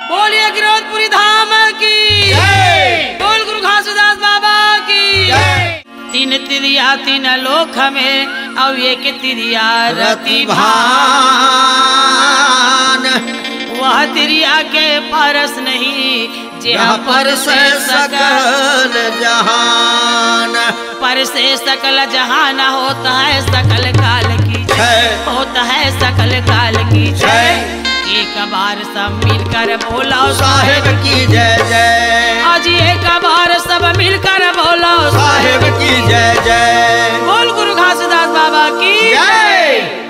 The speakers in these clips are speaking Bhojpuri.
बोलिए गिरोधपुरी धाम की, बोल गुरु घासीदास बाबा की। तीन तिरिया तीन लोक में अब एक तिरिया रति भान, वह तिरिया के परस नहीं जहाँ पर से सकल जहान। पर से सकल जहान होता है सकल काल की जय, होता है सकल काल की जय। एक बार सब मिलकर बोलो साहेब की जय जय, आज एक बार सब मिलकर बोलो साहेब की जय जय। बोल गुरु घासीदास बाबा की जय।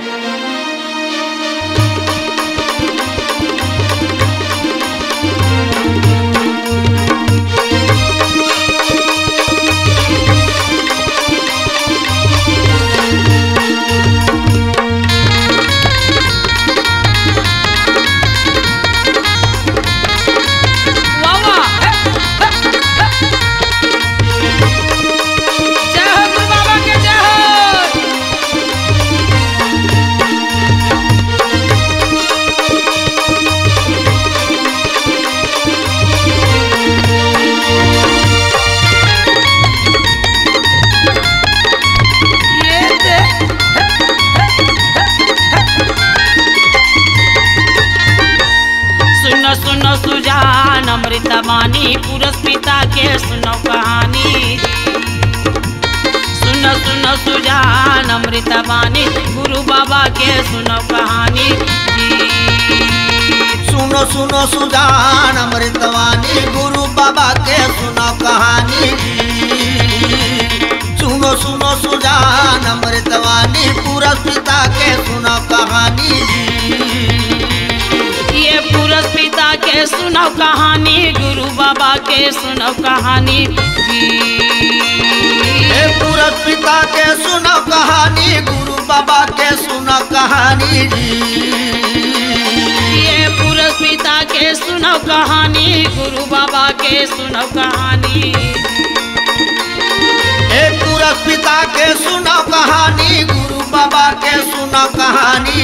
सुनो सुजान अमृतवाणी पुरुष पिता के सुनो कहानी। सुनो सुनो सुजान अमृतवाणी गुरु बाबा के सुनो कहानी। सुनो सुनो सुजान अमृतवाणी गुरु बाबा के सुनो कहानी। सुनो सुनो सुजान अमृतवाणी पुरुष पिता के सुनो कहानी। ये पुरुष पिता के सुनो कहानी, गुरु बाबा के सुनो कहानी। ये पुरुष पिता के सुनो कहानी, गुरु बाबा के सुनो कहानी। ये पुरुष पिता के सुनो कहानी, गुरु बाबा के सुनो कहानी। ये पुरुष पिता के सुनो कहानी, गुरु बाबा के सुनो कहानी।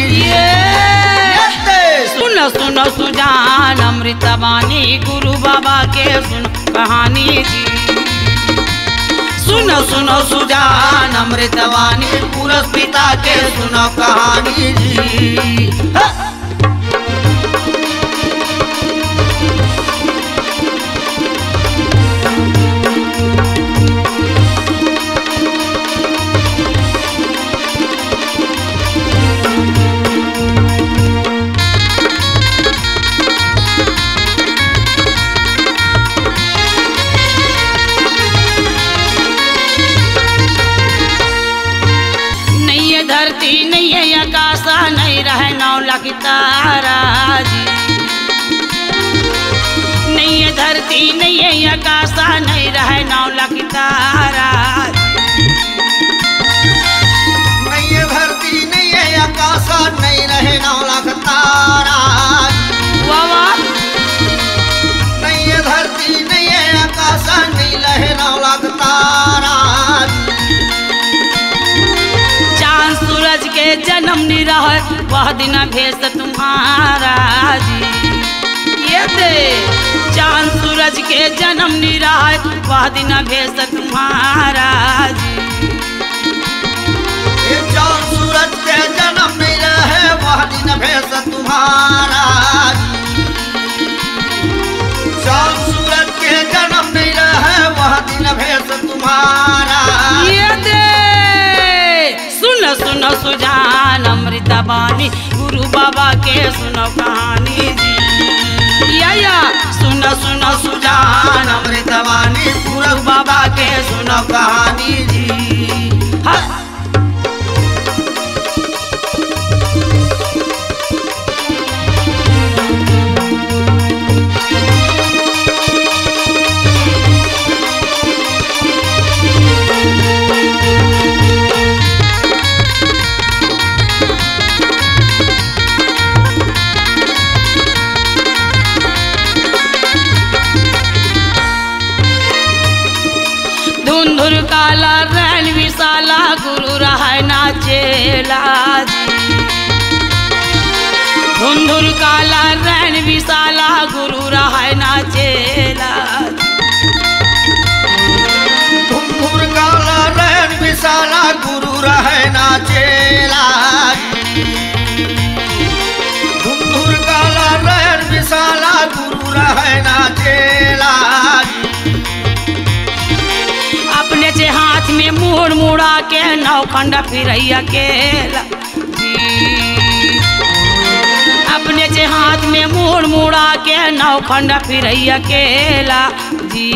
सुनो सुनो सुजान अमृतवाणी गुरु बाबा के सुनो कहानी। सुनो सुनो सुजान अमृतवाणी पुरुष पिता के सुनो कहानी। धरती नहीं है आकाशा नहीं रहे नौला की तारा जी। नहीं है धरती नहीं है आकाशा नहीं रहे नौला की तारा। नहीं है धरती नहीं है आकाशा नहीं रहे नौला की तारा। वाह नहीं है धरती नहीं है आकाशा नहीं रहे नौला की तारा। सूरज के जन्म निरह वह दिन भेष तुम्हारा जी। ये दे चांद सूरज के जन्म निरह वह दिन भेष तुम्हारा जी। ये चांद सूरज के जन्म निरह वह दिन भेष तुम्हारा। चांद सूरज के जन्म निरह वह दिन भेष तुम्हारा। ये दे सुनो सुनो सुजान अमृतवाणी गुरु बाबा के सुनो कहानी जी। या सुनो सुनो सुजान अमृतवाणी गुरु बाबा के सुनो कहानी जी। धुंधुर काला रैन विशाला गुरु रहा नाचेला जी। धुंधुर काला रैन विशाला गुरु रहा ना चेला। धुंधुर काला रैन विशाला गुरु रहे ना चेला। धुंधुर काला रैन विशाला गुरु रहे ना चेला। अपने से हाथ में मुड़ मुड़ा के नौखंड फिरैया केला जी। अपने से हाथ में मुड़ मुड़ा के नौखंड फिरैया केला जी।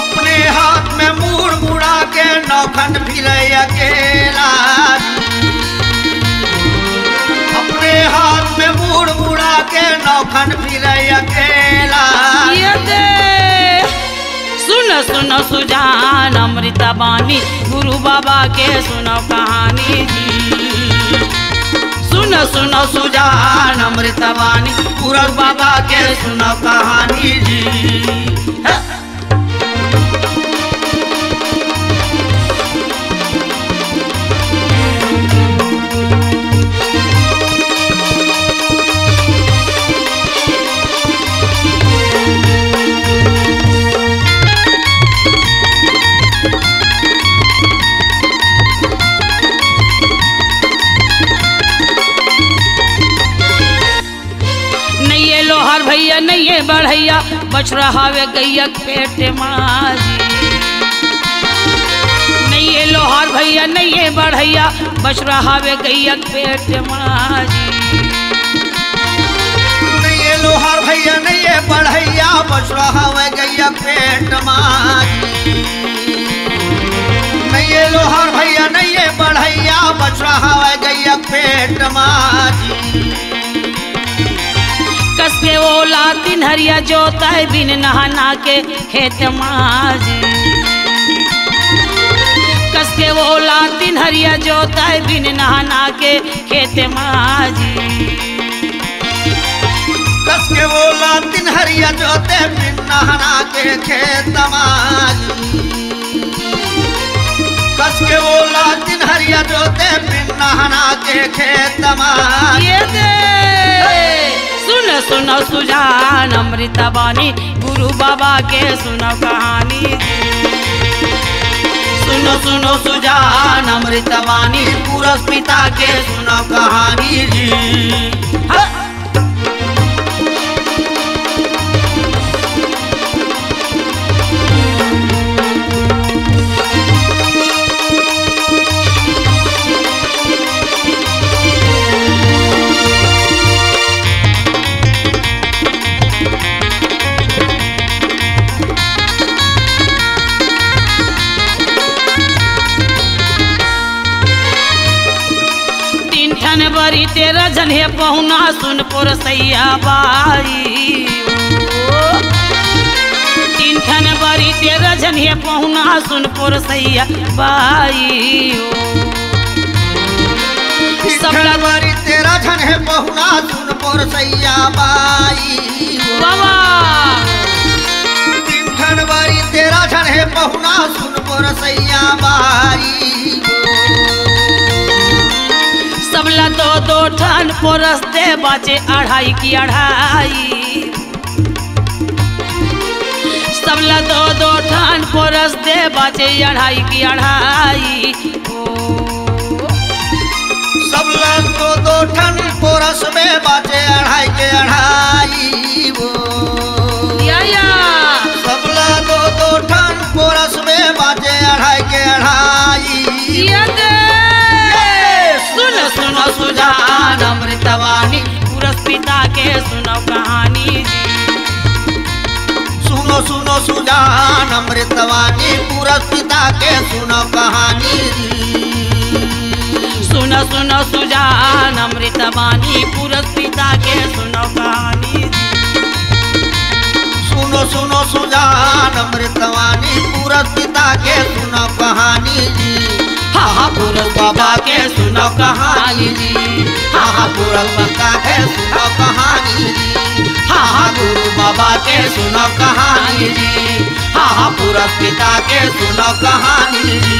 अपने हाथ में मुड़ मुड़ा के नौखंड फिरैया केला। अपने हाथ में मुड़ मुड़ा के नौखंड फिरैया केला। ये दे सुनो सुनो सुजान अमृता बानी गुरु बाबा के सुनो कहानी जी। सुनो सुनो सुजान अमृता बानी गुरु बाबा के सुनो कहानी जी। लोहार भैया नहीं बढ़ैया बच रहा वे गैया पेट माजी। नहीं लोहार भैया नहीं बढ़ैया बच रहा वे गैया पेट माजी। नहीं लोहार भैया नहीं बढ़ैया बच रहा वे गैया पेट माजी। नहीं लोहार भैया नहीं बढ़ैया बच रहा वे गैया पेट माजी। कसके ओला दिन हरिया जोता है बिन नहाना के खेत माजी। कसके ओला दिन हरिया जोता है बिन नहाना के खेत माजी। कसके ओला दिन हरिया जोते बिन नहाना के खेत माजी। कसके ओला दिन हरिया जोते बिन नहाना के खेत माजी। सुनो सुनो सुजान अमृता बानी गुरु बाबा के सुनो कहानी जी। सुनो सुनो सुजान अमृता बानी पुरस पिता के सुनो कहानी जी। बरी तेरा जन्हे पहुना सुनपुर सैया बाई। तीन ठन बरी तेरा जन्हे पहुना सुनपुर सैया बाई। सबला बरी तेरा जन्हे पहुना सुनपुर सैया बाई। बाबा तीन ठन बरी तेरा जन्हे पहुना सुनपुर सैया बाई। सबला दो दो ठन पोरस दे बाचे अढ़ाई की अढ़ाई। सबला दो दो ठन पोरस दे बाचे अढ़ाई की अढ़ाई। सबला दो दो ठन पोरस में बाचे अढ़ाई के अढ़ाई। सबला दो दो ठन पोरस में बाचे अढ़ाई के अढ़ाई। सुनो सुनो सुजान अमृतवाणी पुरस पिता के सुनो कहानी जी। सुनो सुनो सुजान अमृतवाणी पुरस पिता के सुनो कहानी जी। सुनो सुनो सुजान अमृतवाणी पुरस पिता के सुनो कहानी जी। सुनो सुनो सुजान अमृतवाणी पुरस पिता के सुनो कहानी जी। हाँ पुरस बाबा के सुनो कहानी जी। हाँ पुरस बाबा के सुनो कहानी जी। हाँ गुरु बाबा के सुनो कहानी जी। हाँ पुरस पिता के सुनो कहानी जी।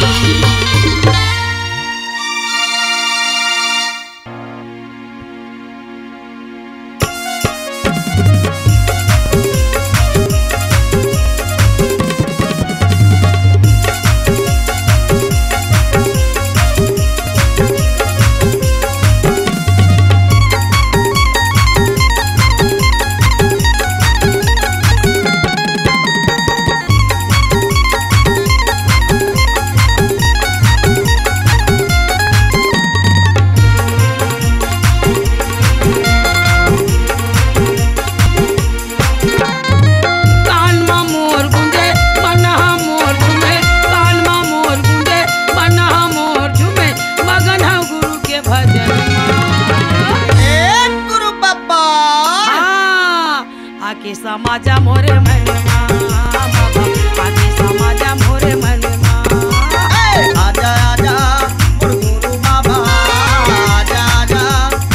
आके समाजा मोरे मनमा बाबा आके समाजा मोरे मनमा आजा आजा मोर गुरु बाबा आजा आजा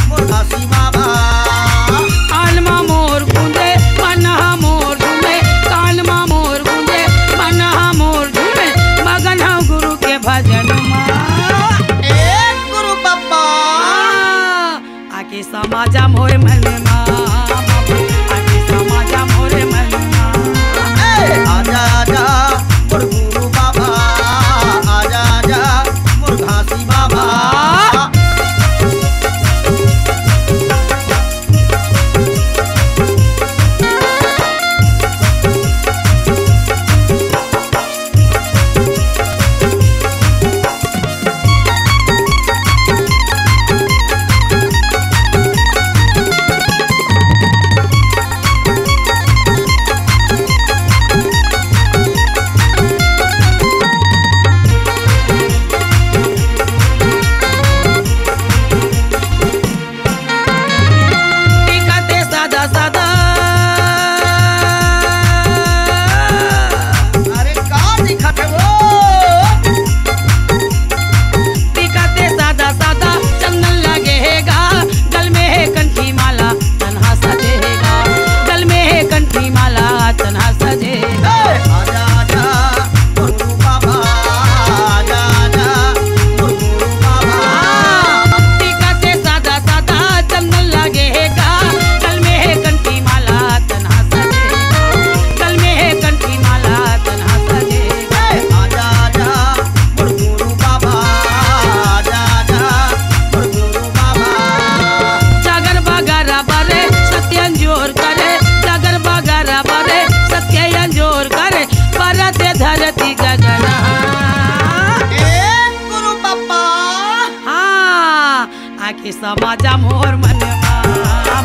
मोर घासी बाबा कानमा मोर गुंजे मनहा मोर झूमे कानमा मोर गुंजे मनहा मोर झूमे मगन हूँ गुरु के भजन गुरु बाबा आके समाजा मोरे मनमा आके समाजा मोरे मनमा आजा आजा मोर गुरु बाबा आजा आजा मोर घासी बाबा दिखते सादा सादा अरे का दिखत है वो दिखते सादा सादा चंदन लगेगा गल में है कंठी माला तन्हा सजेगा गल में है कंठी माला तन्हा सजेगा आजा आजा मोर गुरु बाबा आजा आजा मोर गुरु बाबा दिखते सादा सादा चंदन लगेगा गल में है कंठी माला तन्हा सजेगा गल में है कंठी माला तन्हा सजेगा आजा आजा मोर गुरु बाबा आजा आजा मोर गुरु बाबा जागर बगारा बारे सत्यन जोर करे जागर बगारा बारे सत्यन जोर करे परते धरती गगन गुरु बाबा हाँ आके समाजा मोर मनवा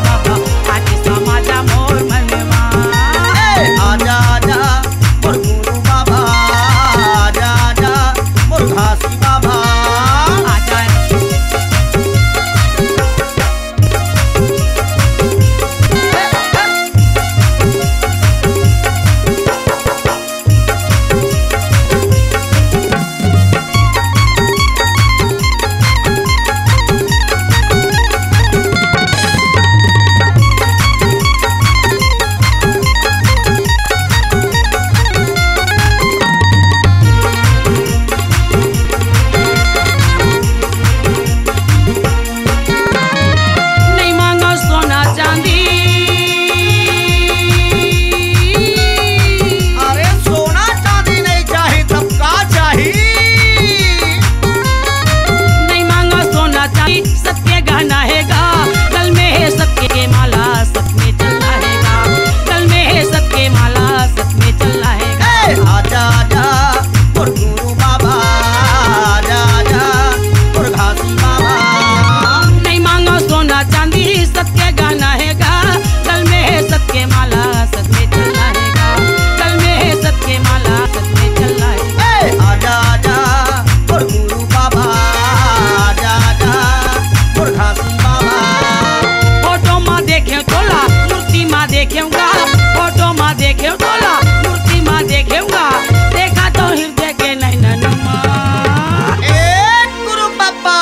बाबा आके समाजा मोर मनवा आजा आजा मोर गुरु बाबा आजा आजा मोर घासी बाबा आजा नहीं मांगो सोना चांदी अरे सोना चांदी नहीं चाहिए तब का चाहिए नहीं मांगो सोना चांदी सत्य गहना हैगा गल में है सत्य के माला सत में चलना हैगा गल में है सत्य माला सत में चलना हैगा आजा आजा मोर गुरु बाबा आजा आजा मोर घासी बाबा नहीं मांगो सोना चांदी सत्य गहना हैगा गल में है सत्य माला सत में चलना हैगा गल में है सत्य माला सत में चलना हैगा आजा आजा मोर गुरु बाबा आजा आजा मोर घासी बाबा फोटो माँ देखे तोला मूर्ति माँ देखेगा फोटो माँ देखे तोला मूर्ति माँ देखेगा देखा तो हृदय के नैनन गुरु बाबा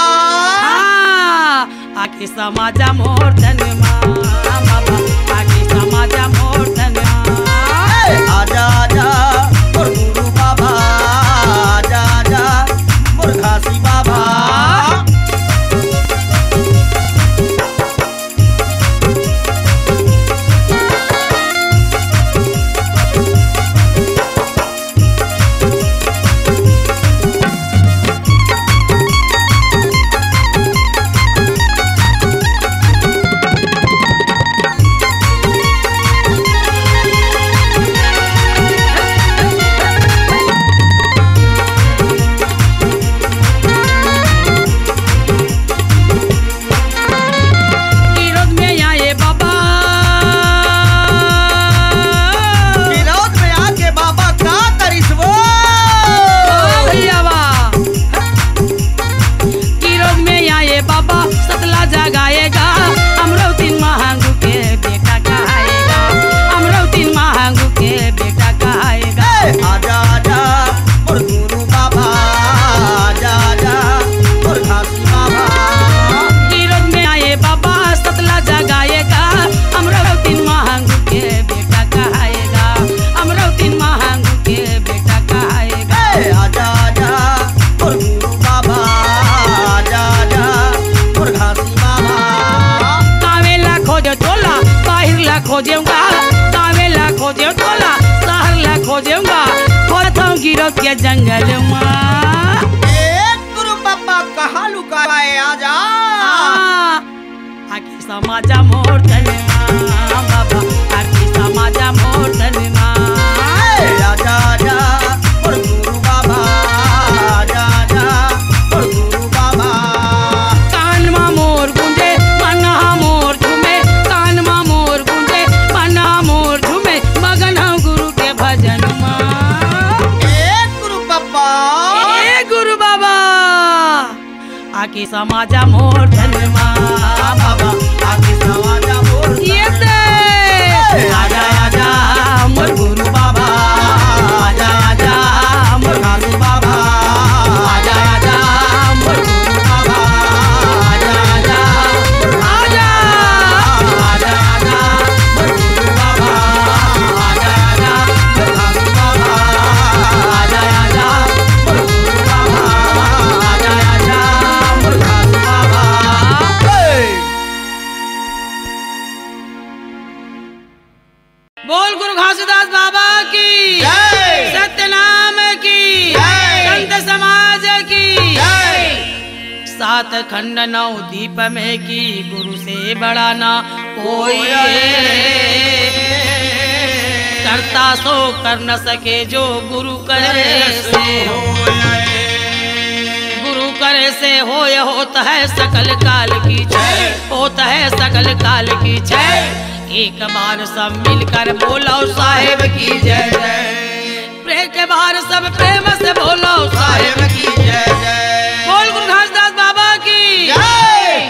आके समाजा मोर धन बाबा आके समाजा मोर धन आजा आजा मोर गुरु बाबा आजा आजा मोर घासी बाबा खोजेऊंगा, गावे ला खोजे टोला, शहर ला खोजेऊंगा, खोजता हूँ गिरो के जंगल में। गुरु बाबा कहाँ लुकाए आजा, आखी समाजा मोर तन माँ बाबा, आखी समाजा मोर तन माँ। आजा आजा और गुरु बाबा, आजा आजा और गुरु बाबा। कान मा मोर गूंजे मना मोर झूमे, कान मा मोर गूंजे मना मोर झूमे, मगन हूँ गुरु के भजन माँ। गुरु बाबा, गुरु बाबा आके समाजा मोर धन माँ बाबा, आके समाजा मोर ये दे। आजा आजा मोर गुरु बाबा, आजा आजा मोर गुरु बाबा, आजा आजा मोर गुरु बाबा, आजा आजा आजा आजा आजा मोर गुरु बाबा, आजा आजा मोर गुरु बाबा, आजा आजा मोर गुरु बाबा, आजा आजा मोर गुरु बाबा। बोल गुरु घासीदास बाबा की जय, सत्यनाम की जय, संत समाज की जय। सात खंड नौ दीप में की, गुरु से बड़ा ना कोई, करता सो कर न सके जो गुरु करे से, गुरु करे से होय होता है सकल काल की जय, होता है सकल काल की जय। एक बार सब मिलकर बोलो साहेब की जय जय, एक बार सब प्रेम से बोलो साहेब साहेब की जय जय। बोल गुरु घासीदास बाबा की जय।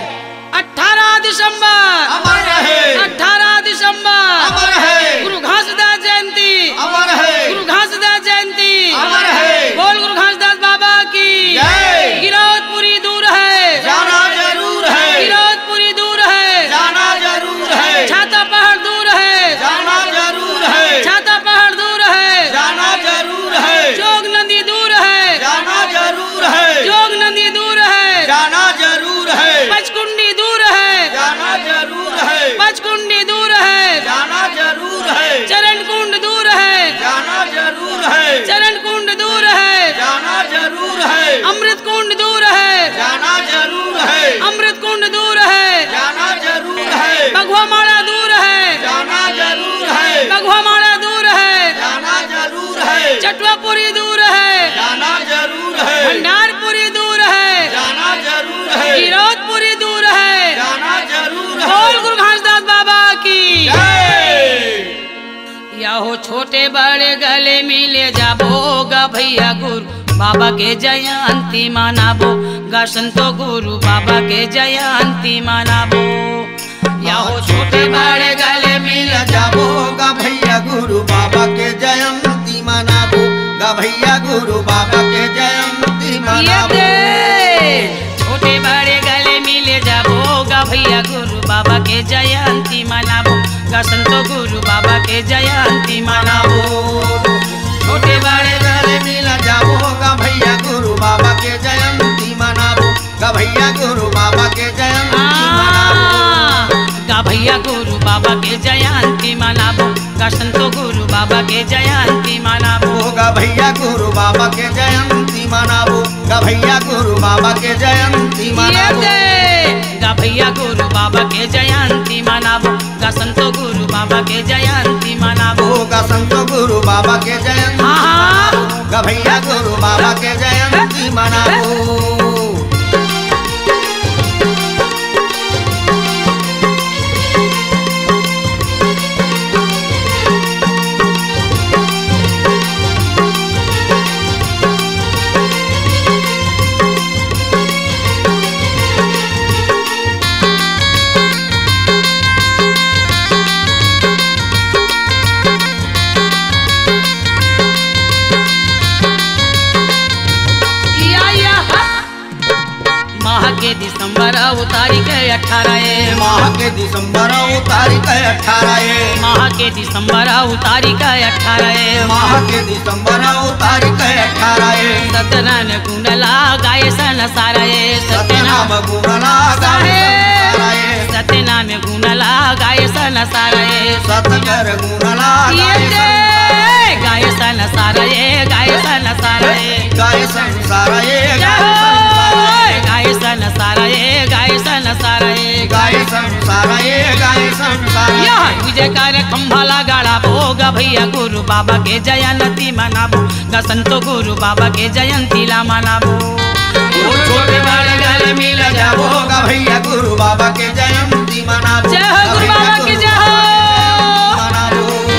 18 दिसंबर, अमर रहे, 18 दिसंबर अमर है, गुरु घासीदास जयंती, अमर है, गुरु घासीदास जयंती, अमर है। बोल गुरु घासीदास बाबा की जय। गिरौदपुरी दूर है, जाना जरूर है, गिरौदपुरी दूर है, जाना जरूर है, छाता पहाड़ दूर है, जाना जरूर है, छाता पहाड़ दूर है, जाना जरूर है, जोग नदी दूर है, जाना जरूर है, जोग नदी दूर है, जाना जरूर है, पचकुंडी दूर है, जाना जरूर है, पचकुंडी दूर है, जाना जरूर है, चरण कुंड दूर है, जाना जरूर है, चरण कुंड दूर है, जाना जरूर है, अमृत कुंड दूर है, जाना जरूर है, अमृत कुंड दूर है, जाना जरूर है, बघुआ माड़ा दूर है, जाना जरूर है, बघुआ माड़ा दूर है, जाना जरूर है, चटवापुरी दूर है, जाना जरूर है, भंडारपुरी दूर है, जाना जरूर है, गिरौदपुरी दूर है, जाना जरूर है। बोल गुरु घासीदास बाबा की जय। या हो छोटे बड़े गले मिले जाबो गा भैया गुरु बाबा के जयंती मनाबो, गा संतो गुरु बाबा के जयंती मनाबो। या हो छोटे बड़े गले मिल जाबो गा भैया गुरु बाबा के जयंती मनाबो, गा भैया गुरु बाबा के जयंती मनाबो। छोटे बड़े गले मिले जाबो गा भैया गुरु बाबा के जयंती मनाबो, गा संतो गुरु बाबा के जयंती मनाबो। छोटे बड़े गले मिल जाबो गा भैया गुरु बाबा के जयंती मनाबो, गा भैया गुरु बाबा के जयंती मनाबो, गा भैया गुरु बाबा के जयंती मनाबो, गा संतो गुरु बाबा के जयंती मनाबो, गा भैया गुरु बाबा के जयंती मनाबो, गा भैया गुरु बाबा के जयंती मनाबो, गा भैया गुरु बाबा के जयंती मनाबो, गा संतो गुरु बाबा के जयंती मनाबो, गा संतो गुरु बाबा के जयंती मनाबो, गा भैया गुरु बाबा के जयंती मनाबो। के दिसंबर तारीख 18 माह के दिसंबर तारीख 18 माह के दिसंबर तारीख 18 माह के दिसंबर तारीख 18 सतनाम गुणला गाय सन साराए सतनाम गुणला गाय सत्यनाम गुणला गाय सन संसार ये सतगर गुणला गाय संसार ये गाय संसार ये गाय संसार ये गाय संसार ये गाय संसार ये गाय संसार ये गाय संसार यह विजय कार्य खंभाला गाड़ा भोगा भैया गुरु बाबा के जयंती मनाबो गा संतो गुरु बाबा के जयंती ला मनाबो छोटे बड़े गले मिल जाबो गा भैया गुरु बाबा के जयंती मनाबो जय हो गुरु बाबा की जय हो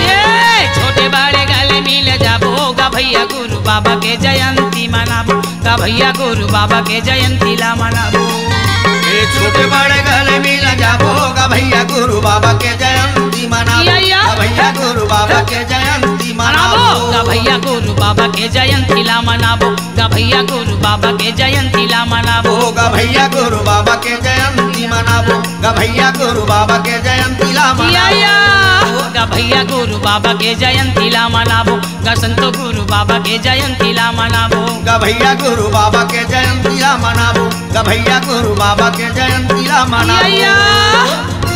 ये छोटे बड़े गले मिल जाबो गा भैया गुरु बाबा के जयंती मनाबो गा भैया गुरु बाबा के जयंती ला मनाबो छोटे बड़े गले मिल जाबो गा भैया गुरु बाबा के जयंती मनाबो भैया गुरु बाबा के जयंती मनाबो गा भैया गुरु बाबा के जयंती ला मनाबो गा भैया गुरु बाबा के जयंती ला मनाबो गा भैया गुरु बाबा के जयंती मनाबो गा भैया गुरु बाबा के जयंती ला मनाबो गा भैया गुरु बाबा के जयंती ला मनाबो गा संतो गुरु बाबा के जयंती ला मनाबो गा भैया गुरु बाबा के जयंती ला मनाबो गा भैया गुरु बाबा के जयंती ला मनाबो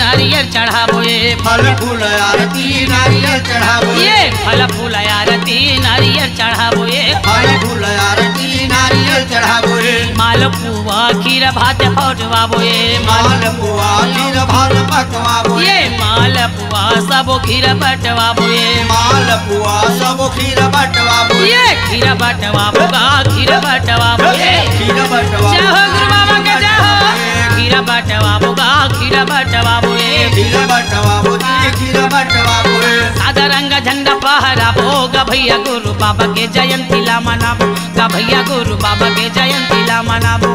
नारियल चढ़ाबो ये फल फूल आरती नारियल चढ़ाबो ये फल फूल आरती नारियल चढ़ाबो ये फल फूल आरती नारियल चढ़ाबो ये मालपुआ खीर भात पटवाबो ये मालपुआ खीर भात पकवाबो ये मालपुआ सब खीर बटवाबो ये मालपुआ सब खीर बटवाबो ये खीर बटवाबो गा खीर बटवाबो ये खीर बटवाबो जय हो गुरु बाबा के जय हो खीर बटवाबो गा खीर बटवाबो ये खीर बटवाबो खीर बटवाबो सादा रंग झंडा फहराबो गा भैया गुरु बाबा के जयंती ला मनाबो गा भैया गुरु बाबा के जयंती ला मनाबो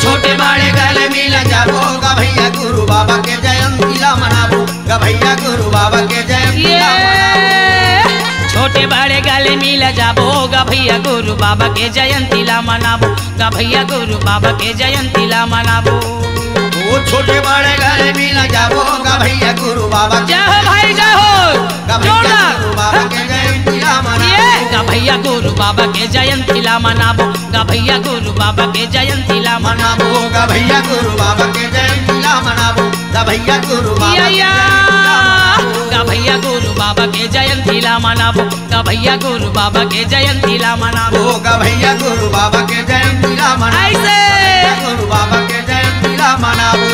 छोटे बड़े गले मिल जाबो गा भैया गुरु बाबा के जयंती ला मनाबो गा भैया गुरु बाबा के जयंती ला मनाबो छोटे बड़े गले मिल जाबो गा भैया गुरु बाबा के जयंती ला मनाबो गा भैया गुरु बाबा के जयंती ला मनाबो छोटे बड़े गले मिल जाबो गा भैया गुरु बाबा जय हो भाई जय हो गा भैया गुरु बाबा के जयंती ला मनाबो गा भैया गुरु बाबा के जयंती ला मनाबो गा भैया गुरु बाबा के जयंती ला मनाबो गा भैया गुरु बाबा के जयंती ला मनाबो गा भैया गुरु बाबा गा भैया गुरु बाबा के जयंती ला मनाबो गा भैया गुरु बाबा के जयंती ला मनाबो गा भैया गुरु बाबा के जयंती ला मनाबो ऐसे गुरु बाबा के जयंती ला मनाबो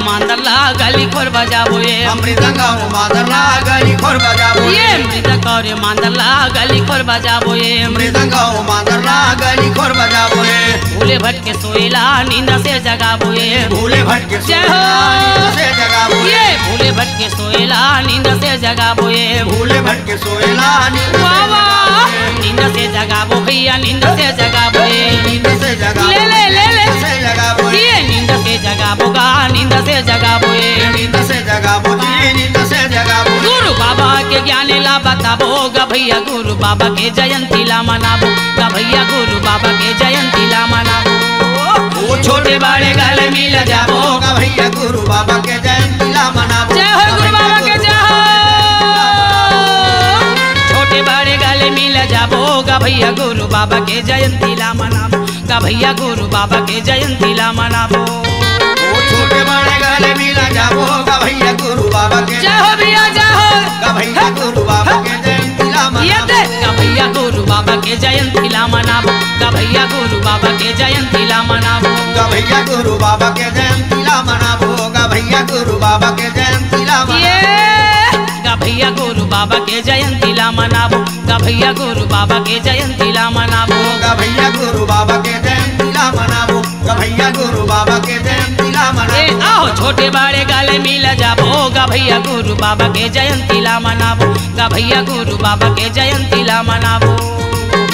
मांदरला गली खोर बजाबो ये मृदंग मांदरला गली खोर बजाबो ये मृदंग और मांदरला गली खोर बजाबो ये मृदंग मांदरला गली खोर बजाबो ये भूले भटके सोएला नींद से जगाबो ये भूले भटके जय हो से जगाबो ये भूले भटके सोएला नींद से जगाबो ये भूले भटके सोएला नींद से जगाबो भैया नींद से जगाबो ये नींद से जगाबो ले से जगाबो ये नींद से जगाबो गा नींद से जगाबो ये नींद से जगाबो नींद से जगाबो गुरु बाबा के ज्ञान ला बताबो गा भैया गुरु बाबा के जयंती ला मनाबो गा भैया गुरु बाबा के जयंती ला मनाबो छोटे बड़े गले मिल जाबो गा भैया गुरु बाबा के जयंती ला मनाबो जय हो गुरु बाबा के जय हो छोटे बड़े गले मिल जाबो गा भैया गुरु बाबा के जयंती ला मनाबो गा भैया गुरु बाबा के जयंती ला मनाबो छोटे बड़े गले मिल जाबो गा भैया गुरु बाबा के जय हो भैया जय हो गा भैया गुरु बाबा के जयंती ला मनाबो गा भैया गुरु बाबा के जयंती ला मनाबो गा भैया गुरु बाबा के जयंती ला मनाबो गा भैया गुरु बाबा के जयंती ला मनाबो गा भैया भैया गुरु बाबा के जयंती ला गा भैया गुरु बाबा के जयंती ला मनाबो, गा भैया गुरु बाबा के जयंती ला मनाबो, गा भैया गुरु बाबा के जयंती ला मनाबो, गा भैया गुरु बाबा के जयंती ला मनाबो। आओ छोटे बड़े गले मिल जाबो, गा भैया गुरु बाबा के जयंती ला मनाबो, गा भैया गुरु बाबा के जयंती ला मनाबो।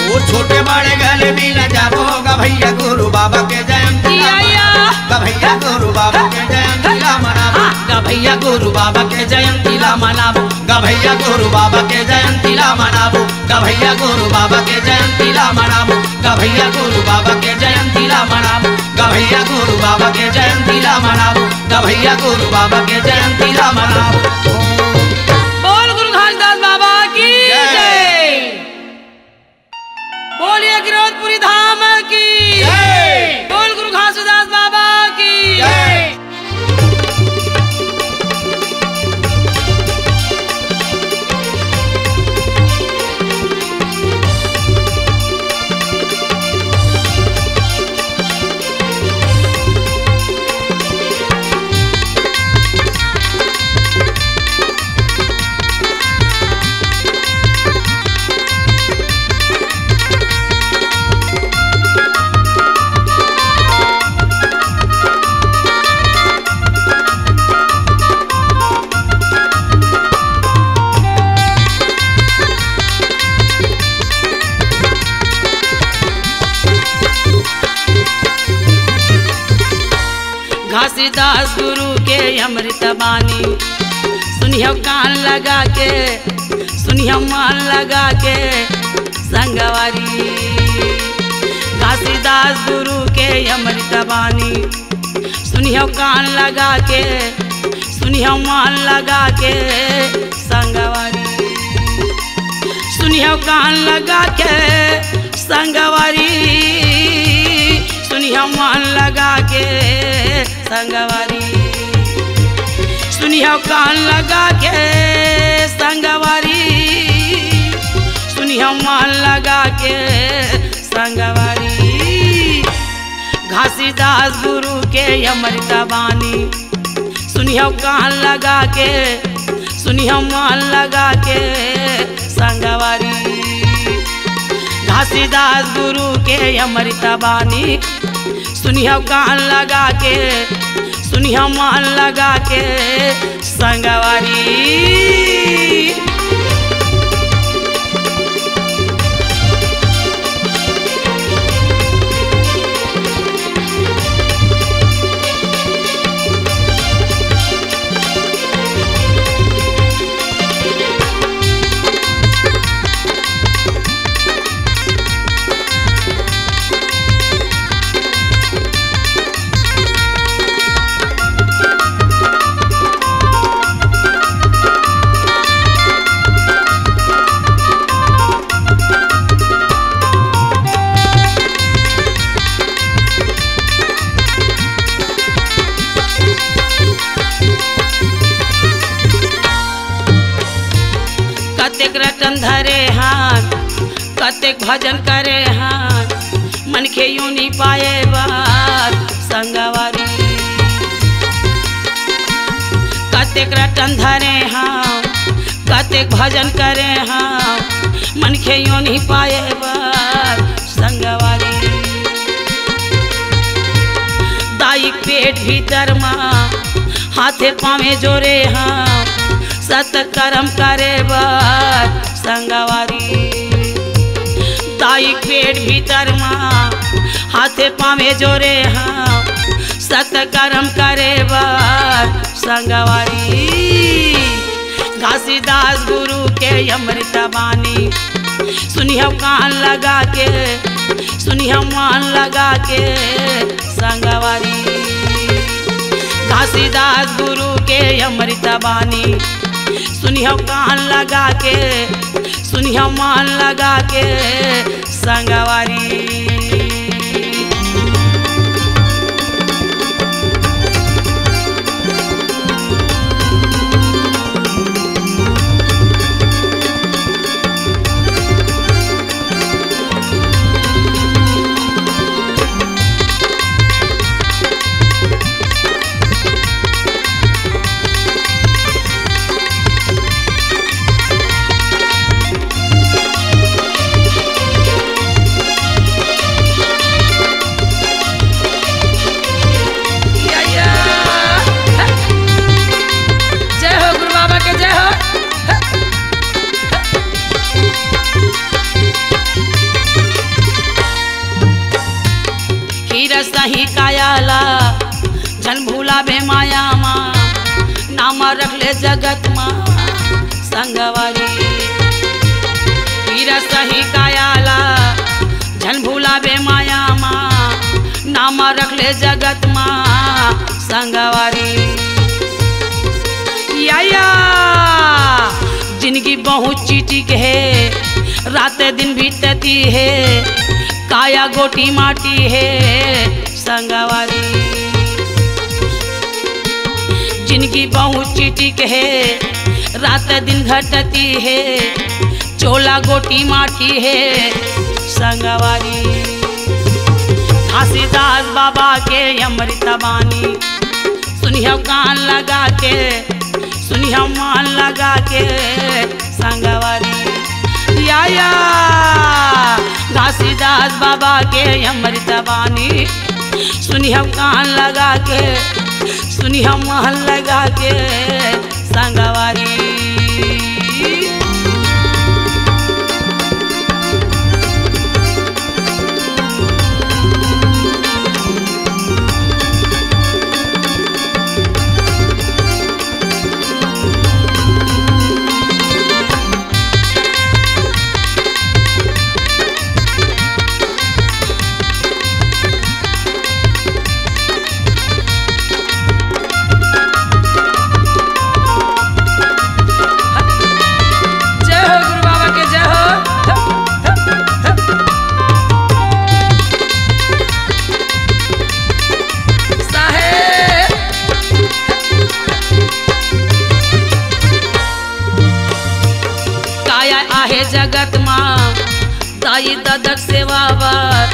वो छोटे बड़े गले मिल जाबो, गा भैया गुरु बाबा के जयंती ला मनाबो, गा भैया गुरु बाबा के जयंती ला मनाबो, गा भैया गुरु बाबा के जयंती ला मनाबो, गा भैया गुरु बाबा के जयंती ला मनाबो, गा भैया गुरु बाबा के जयंती ला मनाबो, गा भैया गुरु बाबा के जयंती ला मनाबो, गा भैया गुरु बाबा के जयंती ला मनाबो, गा भैया गुरु बाबा के जयंती ला मनाबो। बोल गुरु घासदास बाबा की जय, बोलिए गिरौदपुरी धाम की जय, बोल गुरु घासदास बाबा की जय। घासीदास गुरु के अमृत बानी सुनियो कान लगा के, सुनियो मान लगा के संगवारी। घासीदास गुरु के अमृत बानी सुनियो कान लगा के, सुनियो मान लगा के संगवारी, सुनियो कान लगा के संगवारी, सुनियो मान लगा के संगवारी, सुनियो कान लगा के संगवारी, सुनियो मान लगा के संगवारी। घासीदास गुरु के अमृत बानी सुनियो कान लगा के, सुनियो मान लगा के संगवारी। घासीदास गुरु के अमृत बानी सुनियो कान लगा के, सुनियो मान लगा के संगवारी। कतेक रटन धरे हाथ, कतेक भजन करे हाथ, मन के यूं नहीं पाए बात संगवारी। कतेक रटन धरे हाथ, कतेक भजन करे हाथ, मन के यूं नहीं पाए बात संगवारी। दाई पेट भीतर माँ हाथे पावे जोरे हाँ, सत कर्म करे बार संगवारी। दाई पेट भीतर माँ हाथे पावे जोरे हाँ, सत कर्म करे बार संगवारी। घासीदास गुरु के अमृत बानी सुनियो कान लगा के, सुनियो मान लगा के संगवारी। घासीदास गुरु के अमृत बानी सुनियो कान लगा के, सुनियो मान लगा के संगवारी। रखले जगत माँ संगवारी। पीर सही कायाला जन भूलावे माया माँ, नाम रखले जगत माँ संगवारी। या जिंदगी बहुत चीटिक है, रात दिन बीतती है, काया गोटी माटी है संगवारी। जिंदगी बहुत चीटिक है, रात दिन घटती है, चोला गोटी माटी है संगवारी। घासीदास बाबा के अमृत बानी सुनियो कान लगा के, सुनियो मान लगा के संगवारी। या घासीदास बाबा के अमृत बानी सुनियो कान लगा के, सुनियो मान लगा के संगवारी। जगत माँ दाई ददक सेवावर,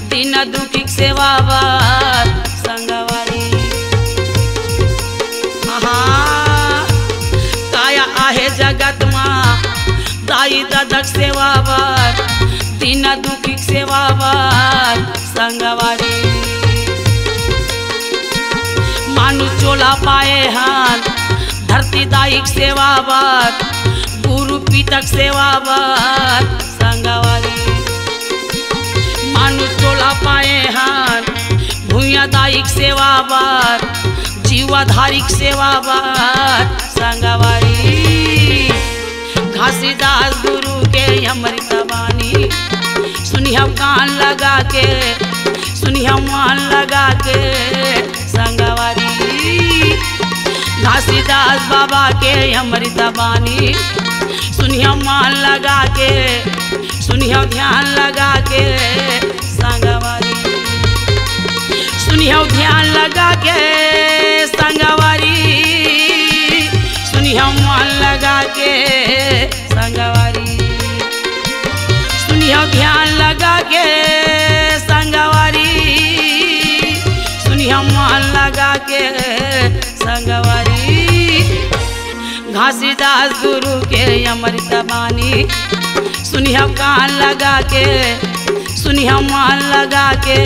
दीन दुखी सेवावर संगवारी। काया आहे जगत माँ दाई ददक सेवावर, दीन दुखी सेवावर संगवारी। मानु चोला पाए हान धरती दायिक सेवावर, गुरु पितक सेवावर संगवारी। मानु चोला पाए हान भूया दायिक सेवावर, जीवाधारिक सेवावर संगवारी। घासीदास गुरु के अमृत बानी सुनियो कान लगा के, सुनियो मान लगा के संगवारी। घासीदास बाबा के अमृत बानी सुनियो मान लगा के, सुनियो ध्यान लगा के संगवारी। सुनियो ध्यान लगा के संगवारी, सुनियो मान लगा के संगवारी। सुनियो ध्यान लगा के संगवारी, सुनियो मान लगा के संगवारी। घासीदास गुरु के अमृत बानी सुनियो कान लगा के, सुनियो मान लगा के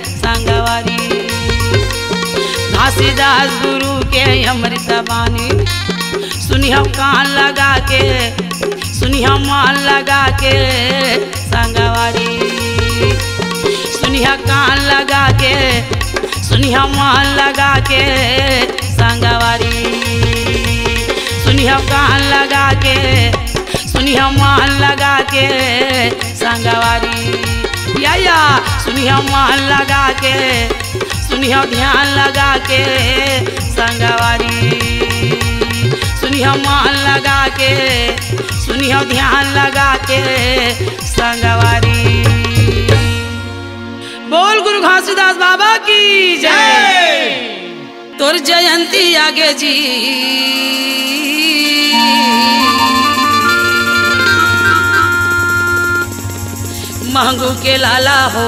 संगवारी। घासीदास गुरु के अमृत बानी सुनियो कान लगा के, सुनियो मान लगा के संगवारी। सुनियो कान लगा के, सुनियो मान लगा के संगवारी। सुनियो कान लगा के, सुनियो मान लगा के संगवारी। या सुनियो मान लगा के, सुनियो ध्यान लगा के संगवारी। सुनियो मान लगा के, सुनियो ध्यान लगा के संगवारी। बोल गुरु घासीदास बाबा की जय। तोर जयंती आगे जी महंगू के लाला हो,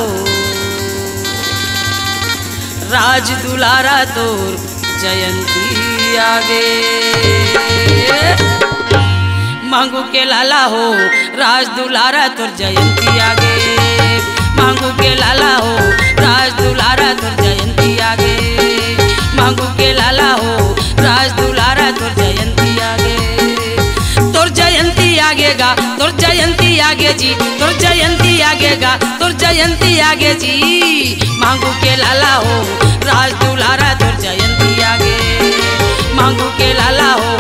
राज दुलारा तोर जयंती आगे। महंगू के लाला हो, राज दुलारा तोर जयंती आगे। महंगू के लाला हो, राज दुलारा तोर जयंती आगे। महंगू के लाला हो, राज दुलारा तोर जयंती आगे। तोर जयंती आगेगा, तोर जयंती आगे जी, तोर जयंती आगेगा, तोर जयंती आगे जी। महंगू के लाला हो, राज दुलारा तोर जयंती आगे। महंगू के लाला हो,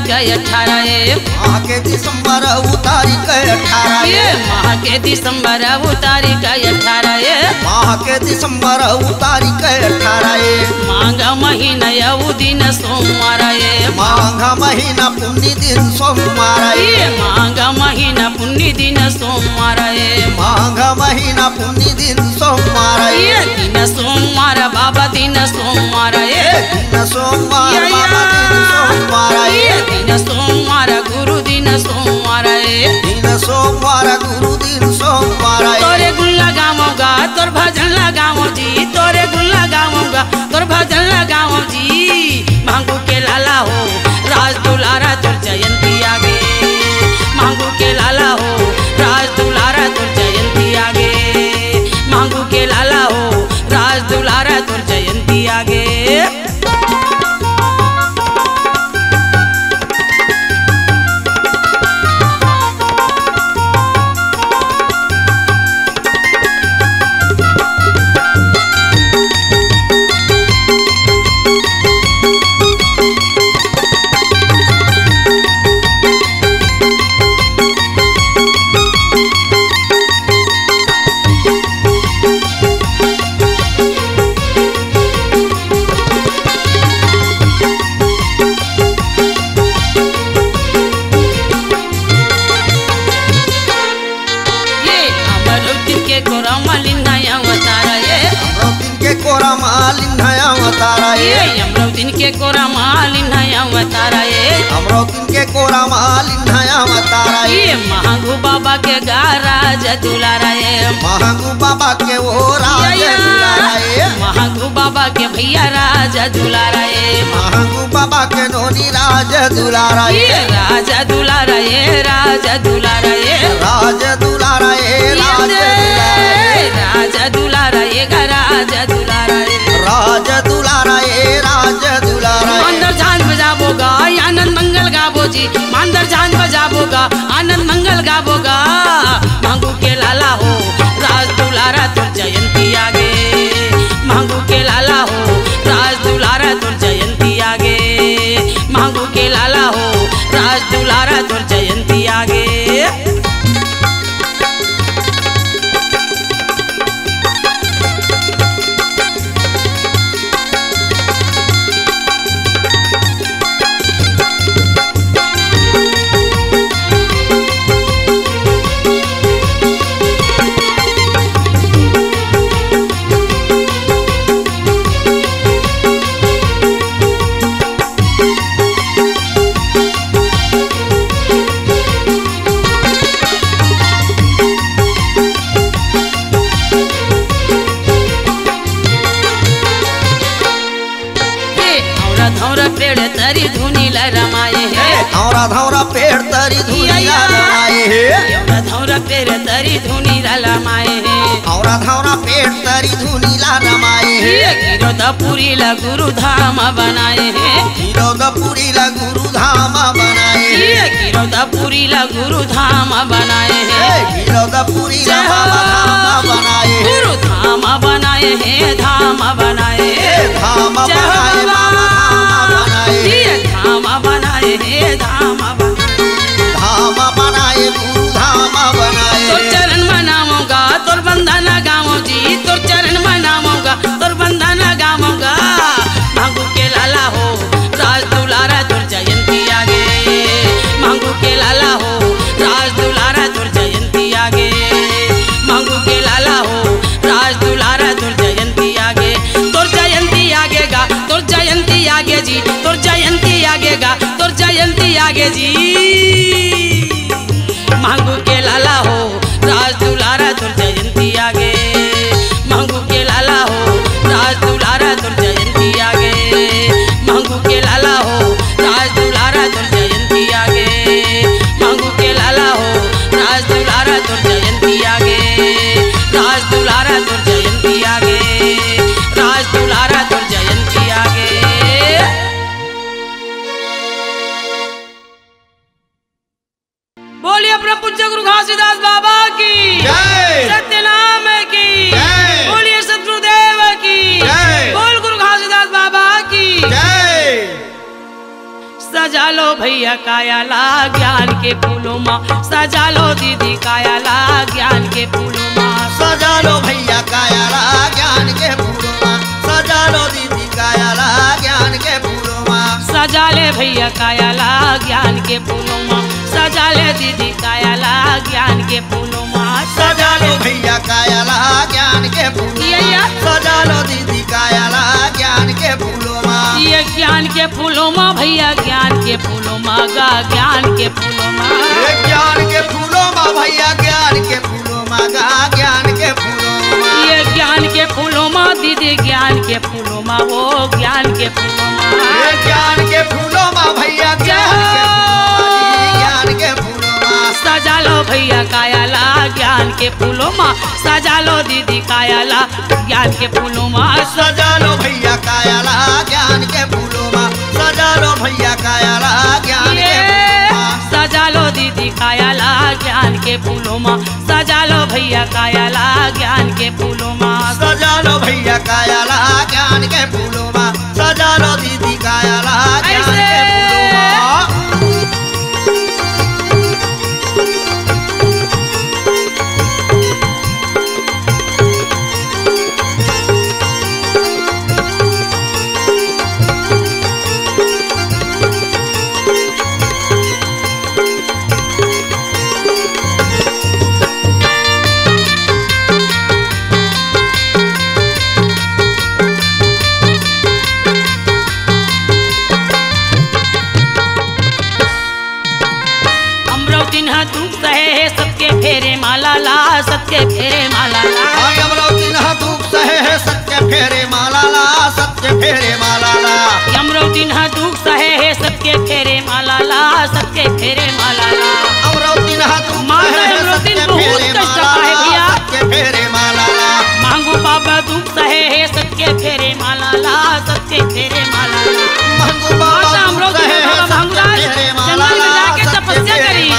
का 18 माह के दिसंबर तारीख 18 ये माह के दिसंबर तारीख 18 माह के दिसंबर तारीख 18 मांग महीना यऊ दिन सोमवार माघ महीना पुण्य दिन सोमवार ये मांग महीना पुण्य दिन सोमवार माघ महीना पुण्य दिन सोमवार ये दिन सोमवार बाबा दिन सोमवार दिन सोमवार बाबा दिन सोमवार ये दिन सोमवार गुरु दिन सोमवार दिन सोमवार गुरु दिन सोमवार तोरे गुण लगाऊंगा तोर भजन लगाओ जी तोरे गुण लगाऊंगा तोर भजन लगाओ जी मांगू के लाला हो राज दुलारा तोर जयंती आगे मांगू के लाला हो राज दुलारा तोर जयंती आगे मांगू के लाला हो राज दुलारा तोर जयंती आगे अमरावती के कोरा मालिन है अवतारा अमरावती के कोरा मालिन है अवतारा ये महंगू बाबा के गा राजा दुलारा महंगू बाबा के वो राजा दुलारा महंगू बाबा के भैया राजा दुलारा महंगू बाबा के नोनी राजा दुलारा राजा दुलारा राजा दुलारा राजा दुलारा राजा दुलारा राजा दुलारा राजा दुलारा राजा दुलारा मांदर झांझ बजाबोगा आनंद मंगल गाबोजी मांदर झांझ बजाबोगा आनंद मंगल गाबोगा मांगू के लाला हो राज दुलारा तुर जयंती आगे मांगू के लाला हो राज दुलारा तुर जयंती आगे मांगू के लाला हो राज दुलारा तुर जयंती आगे तरी धुनीला रमाए है धौरा धौरा पेड़ तरी धुनीला रमाए है धौरा पेड़ तरी धुनीला रमाए है धौरा धौरा पेड़ तरी धुनीला रमाए है गिरोधपुरी ला गुरु धाम बनाए है गिरोधपुरी ला गुरु धाम बनाए है गिरोधपुरी ला गुरु धाम बनाए है गिरोधपुरी ला बाबा धाम बनाए गुरु धाम बनाए है धाम बनाए धाम बनाए धाम बनाए हे धाम बनाए गुरु धाम बनाए तोर चरण मनाऊंगा तोर बंधन गाऊं जी तोर चरण मनाऊंगा तोर बंधन गाऊंगा मांगू के लाला हो राज दुलारा तोर जयंती आगे मांगू के लाला हो राज दुलारा तोर जयंती आगे मांगू के लाला हो राज दुलारा तोर जयंती आगे तोर जयंती आगे गा तोर जयंती आगे जी तोर जयंती आगे गा तोर जयंती आगे जी मांगू के लाला हो राज दुलारा तोर जयंती आगे मांगू के लाला हो राज दुलारा तोर जयंती आगे मांगू के लाला हो राज दुलारा तोर जयंती आगे मांगू के लाला हो राज दुलारा तोर जयंती आगे राज दुलारा तोर जयंती आगे राज दुलारा तोर जयंती आगे बोलिए अपने पूज्य गुरु घासीदास बाबा की जय सत्यनाम की जय बोलिए सतगुरुदेव की जय बोल गुरु घासीदास बाबा की जय सजा सजा लो भैया कायाला ज्ञान के फूलों माँ, सजा लो दीदी कायाला ज्ञान के फूलों माँ। सजा लो भैया कायाला ज्ञान के फूलों माँ, सजा लो दीदी कायाला ज्ञान के फूलों माँ। सजा ले भैया कायाला ज्ञान के फूलों माँ, सजा ले दीदी कायाला ज्ञान के फूलों माँ। सजा लो भैया कायाला ज्ञान के फूलों माँ, सजा लो दीदी कायाला ज्ञान के फूलों माँ। ये ज्ञान के फूलों माँ भैया ज्ञान के फूलों माँ गा ज्ञान के फूलों माँ। ज्ञान के फूलों माँ भैया ज्ञान के फूलों माँ गा ज्ञान के फूलों माँ। ये ज्ञान के फूलों माँ दीदी ज्ञान के फूलों माँ वो ज्ञान के फूलों माँ। ज्ञान के फूलों माँ भैया ज्ञान के फूलों माँ। सजा लो भैया कायाला ज्ञान के फूलों माँ, सजा लो दीदी कायाला ज्ञान के फूलों माँ। सजा लो भैया कायाला ज्ञान के फूलों माँ, सजा लो भैया कायाला ज्ञान के फूलों माँ। सजा लो दीदी कायाला ज्ञान के फूलों माँ, सजा लो भैया कायाला ज्ञान के फूलों माँ। सजा लो भैया कायाला ज्ञान के फूलों माँ, सजा लो दीदी कायाला ज्ञान के फूलों माँ। सबके फेरे माला ला, सबके फेरे माला ला। यमरावती नहा धूप सहे है सबके फेरे माला ला, सबके फेरे माला ला। यमरावती नहा धूप सहे है सबके फेरे माला ला, सबके फेरे माला ला। अमरावती नहा धूप सहे है सबके फेरे माला ला, सबके फेरे माला ला। मांगू बाबा धूप सहे है सबके फेरे माला ला, सबके फेरे माला ला। मांगू बाबा अमरावती जंगल में जाके तपस्या करी।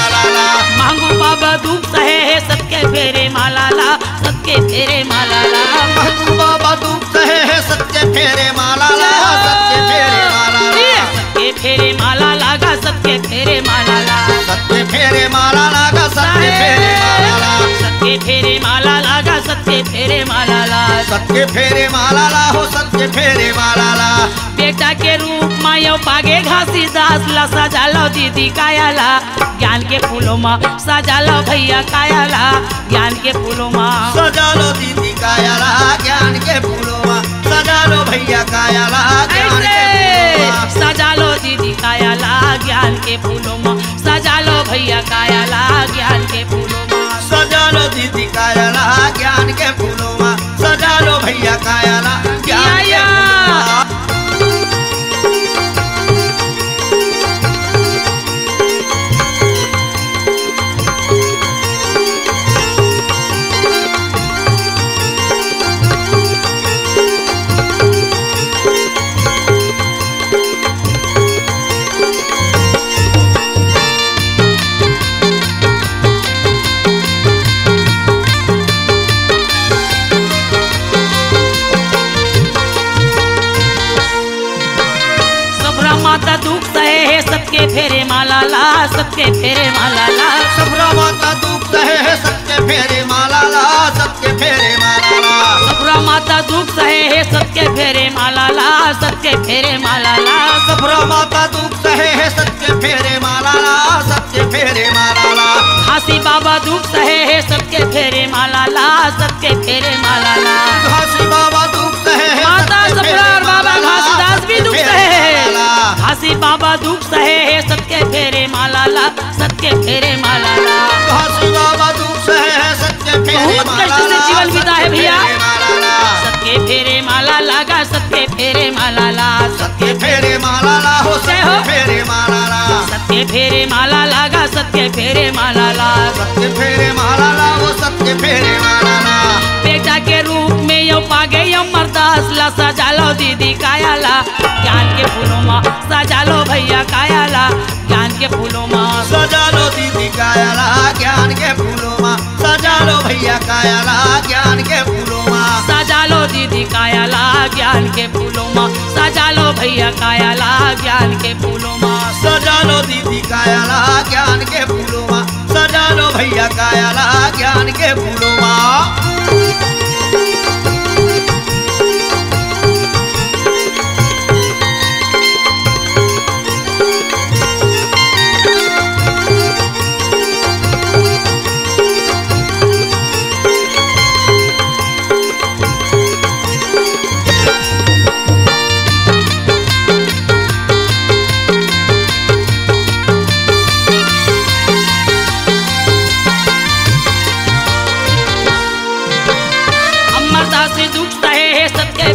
मांगू बाबा धूप सहे है सबके फेरे माला ला, सबके फेरे माला ला। मांगू बाबा धूप सहे है सबके फेरे माला ला, सबके फेरे माला ला। सबके फेरे माला लागा, सबके फेरे माला ला। सबके फेरे माला लागा, सबके फेरे माला ला। सबके फेरे माला लागा, सबके फेरे माला ला। सबके फेरे माला ला हो, सबके फेरे माला ला। बेटा के रूप मायो पागे घासी दास ला, सजा लो दीदी कायाला ज्ञान के फूलों माँ, सजा लो भैया कायाला ज्ञान के फूलों माँ। सजा लो दीदी कायाला ज्ञान के फूलों माँ, सजा लो भैया कायाला ज्ञान के फूलों माँ। सजा लो दीदी कायाला ज्ञान के फूलों माँ, सजा लो भैया कायाला ज्ञान के फूलों माँ। सजा लो दीदी कायाला ज्ञान के फूलों माँ, सजा लो भैया कायाला ज्ञान के फूलों माँ। माता दुख सहे है सबके फेरे माला ला, सबके फेरे माला ला। सबरा माता दुख सहे है सबके फेरे माला ला, सबके फेरे माला ला। सबरा माता दुख सहे है सबके फेरे माला ला, सबके फेरे माला ला। सबरा माता दुख सहे है सबके फेरे माला ला, सबके फेरे माला ला। घासी बाबा दुख सहे है सबके फेरे माला ला, सबके फेरे माला ला। घासी बाबा दुख सहे है माता सबरा और बाबा घासीदास भी दुख सहे है। घासी बाबा दुख सहे है सबके फेरे माला ला, सबके फेरे माला ला। घासी बाबा दुख सहे है सबके फेरे बहुत माला कष्ट से जीवन बीता है भैया। ला। सबके फेरे माला लागा, सबके फेरे माला ला। सबके फेरे माला ला हो, सबके फेरे माला ला। सबके फेरे माला लागा, सबके फेरे माला ला। सबके फेरे माला ला हो, सबके फेरे माला ला। बेटा के रूप में यो पागे अमरदास ला, सजा लो दीदी कायाला ज्ञान के फूलों माँ, सजा लो भैया कायाला ज्ञान के फूलों माँ। सजा लो दीदी कायाला ज्ञान के फूलों माँ, सजा लो भैया कायाला ज्ञान के फूलों माँ। सजा लो दीदी कायाला ज्ञान के फूलों माँ, सजा लो भैया कायाला ज्ञान के फूलों माँ। सजा लो दीदी कायाला ज्ञान के फूलों माँ, सजा लो भैया कायाला ज्ञान के फूलों माँ।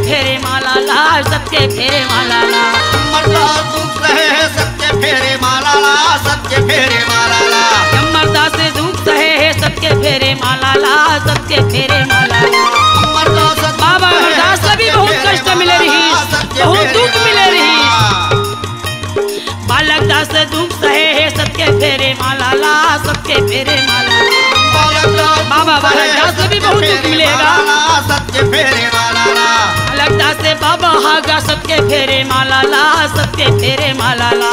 फेरे माला ला, सबके फेरे माला ला, मर्दा दुख रहे हैं सबके फेरे माला ला, सबके फेरे माला ला। मर्दा से दुख सहे है सबके फेरे माला ला, सबके फेरे माला ला। बाबा अमरदास से भी बहुत कष्ट मिले रही, बहुत दुख मिले रही। बालक दास से दुख सहे है सबके फेरे माला ला, सबके फेरे माला ला। बाबा बालक दास से भी बहुत दुख मिलेगा, सबके फेरे माला ला। लगता से बाबा हागा सबके फेरे माला ला, सबके फेरे माला ला।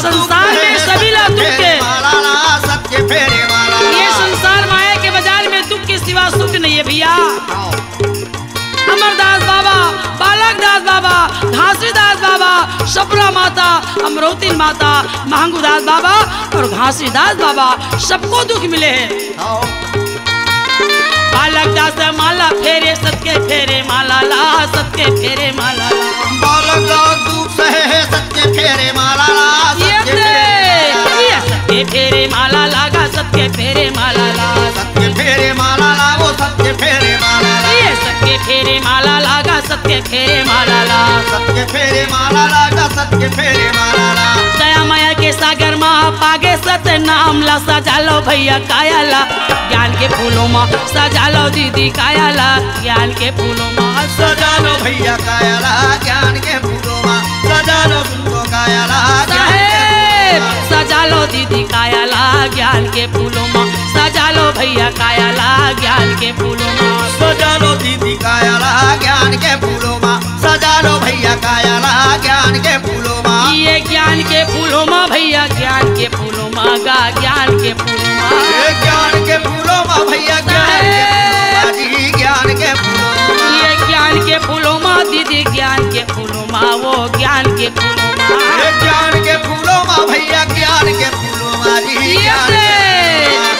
संसार में सभी ला दुख के, सबके फेरे माला ला। ये संसार माया के बाजार में दुख के सिवा सुख नहीं है भैया। अमरदास बाबा, बालक दास बाबा, घासीदास बाबा, शबरा माता, अमरोती माता, महंगूदास बाबा और घासीदास बाबा सबको दुख मिले हैं। बालक दास माला फेरे सबके फेरे माला ला, सबके फेरे माला ला। बालक दास दुख सहे है सबके फेरे माला ला, सबके फेरे माला लागा, सबके फेरे माला ला, सबके फेरे माला ला, वो सबके फेरे माला ला। ये सबके फेरे माला लागा, सबके फेरे माला ला, सबके फेरे माला लागा, सबके फेरे माला ला। दया माया के सागर माँ पागे सत्य नाम ला, सजा लो भैया कायाला ज्ञान के फूलों माँ, सजा लो दीदी कायाला ज्ञान के फूलों माँ, सजा लो भैया कायाला ज्ञान के फूलों माँ, सजा लो तुमको कायाला सजा लो दीदी कायाला ज्ञान के फूलों माँ, सजा लो भैया कायाला ज्ञान के फूलों माँ, सजा लो दीदी कायाला ज्ञान के फूलों माँ, सजा लो भैया कायाला ज्ञान के फूलों माँ। ये ज्ञान के फूलों माँ भैया ज्ञान के फूलों माँ गा ज्ञान के फूलों माँ, ये ज्ञान के फूलों माँ भैया ज्ञान के फूलों माँ, ये ज्ञान के फूलों माँ दीदी ज्ञान के फूलों माँ, वो ज्ञान के फूलों माँ, ये ज्ञान के फूलों माँ भैया ज्ञान के फूलों माँ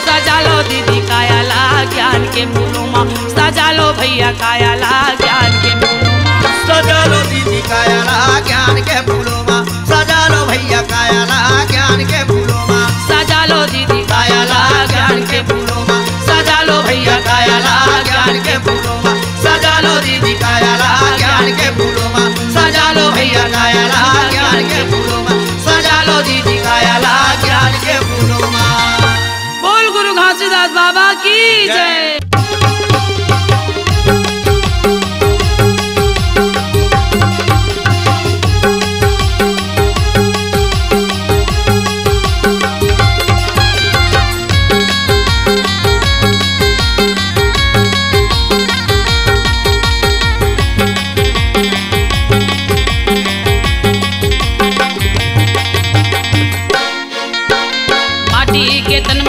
सजा लो दीदी कायाला ज्ञान के फूलों माँ, सजा लो भैया कायाला ज्ञान के फूलों माँ, सजा लो दीदी कायाला ज्ञान के फूलों माँ, सजा लो भैया कायाला ज्ञान के फूलों माँ, सजा लो दीदी कायाला ज्ञान के फूलों माँ, सजा लो भैया कायाला ज्ञान के फूलों माँ, सजा लो दीदी कायाला ज्ञान के फूलों माँ, सजा लो भैया कायाला ज्ञान के फूलों माँ, सजा लो दीदी कायाला ज्ञान के फूलों माँ। बोल गुरु घासीदास बाबा की जय।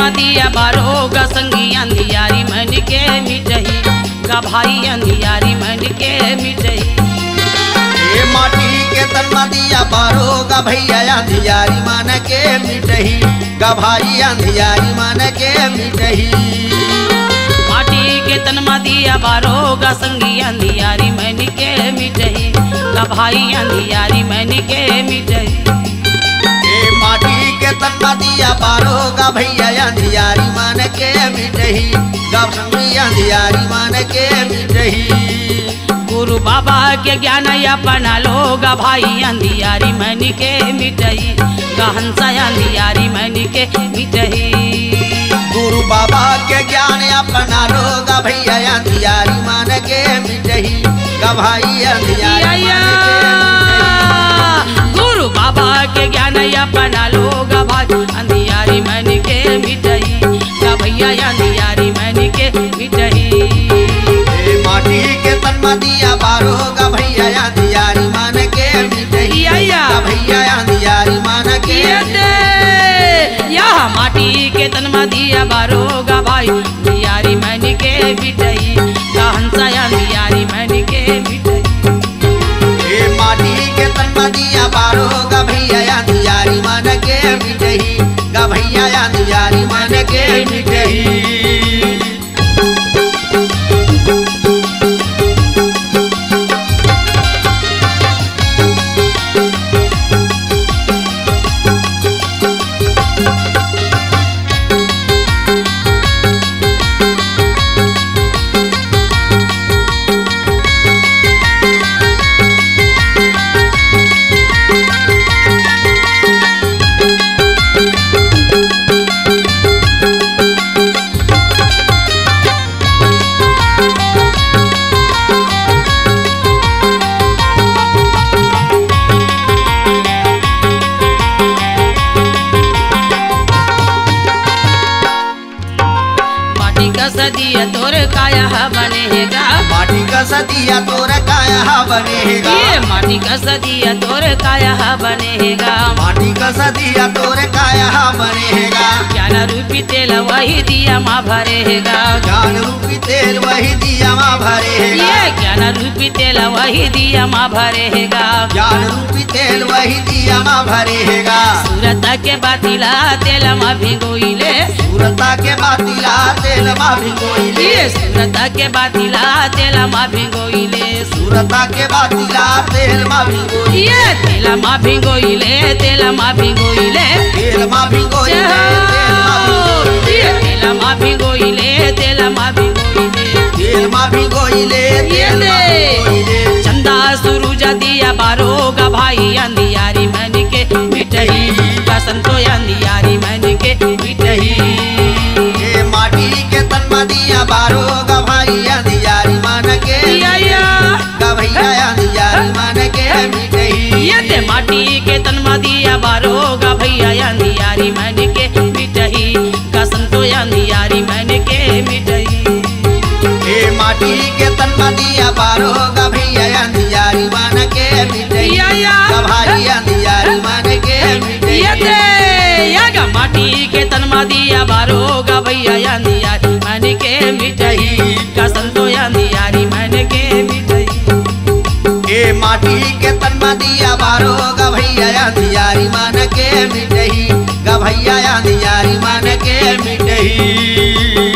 दिया बारो गा संगी अंधियारी मन के मिटही गा भाई अंधियारी मन के मिटही, ये माटी के तनमा दिया बारो गा भैया अंधियारी मन के मिटही गा भाई अंधियारी मन के मिटही, माटी के तनमा दिया बारो गा संगी अंधियारी मन के मिटही गा भाई अंधियारी मन के मिटही, माटी के तनमा दिया बारो गा भैया अंधियारी मन के मिटही गा संगी अंधियारी मन के मिटही, गुरु बाबा के ज्ञान अपना लो गा भाई अंधियारी मन के मिटही गा हंसा अंधियारी मन के मिटही, गुरु बाबा के ज्ञान अपना लो गा भैया अंधियारी मन के मिटही गा भाई अंधियारी गुरु बाबा के ज्ञान अपना लो गा भाई अंधियारी मन के मिटही गा भैया अंधियारी मन के मिटही, माटी के तनमा दिया बारो गा भैया अंधियारी मन के मिटही गा भैया अंधियारी मन माटी के तन में दिया बारोगा भाई दियारी मन के बिटई का हंसाया दियारी मन के बिटई ए माटी के तन में दिया बारोगा भैया दियारी मन के बिटई गा भैया दियारी मन के बिटई सदिया तोर काया बनेगा माटी का सदिया तोर काया बनेगा ये माटी का सदिया तोर काया बनेगा माटी का सदिया तोर काया बनेगा ज्ञान रूपी तेल वही दिया माँ भरेगा ज्ञान रूपी तेल वही दिया माँ भरेगा ये ज्ञान रूपी तेल वही दिया माँ भरेगा ज्ञान रूपी तेल वही दिया माँ भरेगा सूरत के बातिला तेल माँ भिगोइले सूरता के बातिला तेल माँ भिगोइले ये सूरत के बातिला तेल माँ भिगोइले सूरता के बातिला तेल माँ भिगोइले ये तेल माँ भिगोइले तेल माँ भिगोइले तेल माँ भिगोइले तेल माँ भिगोइले तेल माँ भिगोइले तेल माँ भिगोइले तेल माँ भिगोइले चंदा सूरज दिया बारोगा भाई अंधियारी मन के मिटही बसंतो अंधियारी मन के मिटही ये माटी के तन में दिया बारोगा भाई अंधियारी मन के गा भैया अंधियारी मन के मिटही ये ते माटी के तन में दिया बारोगा भैया अंधियारी मन के मिटही बसंतो अंधियारी मन के मिटही ए माटी के तन में दिया बारोगा भैया अंधियारी मन के मिटही गा भाई अंधियारी मन के मिटही ये माटी के तन में दिया बारोगा भैया अंधियारी मन के मिटही कसंतो अंधियारी मन के मिटही ए माटी के तन में दिया बारोगा भैया अंधियारी मन के मिटही गा भैया अंधियारी मन के मिटही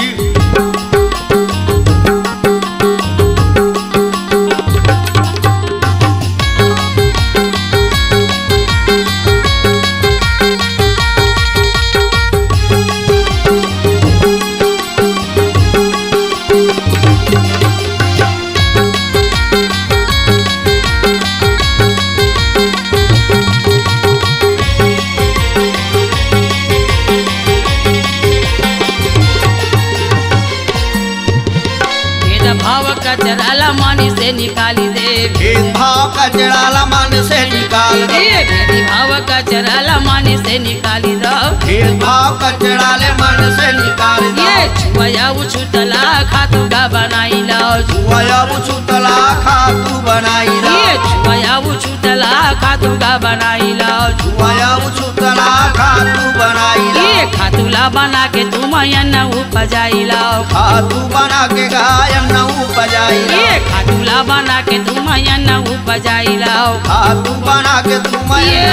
भाव कचराला मन से निकाली दे भेदभाव कचराला मन से निकाल दे भाव कचराला मन से निकाली दो भेदभाव कचराले मन से निकाल दे ये छुआ उछुतला खातुगा बनाई लो छुआ उछुतला खातू बनाई लो ये छुआ उछुतला खातुगा बनाई लो छुआ उछुतला खातू बनाई लो ये खातुला बना के तुम अन्न उपजाई लो खातू बना के गायन न उपजाई लो ये खातुला बना के तुम अन्न उपजाई लो खातू बना के तुम ये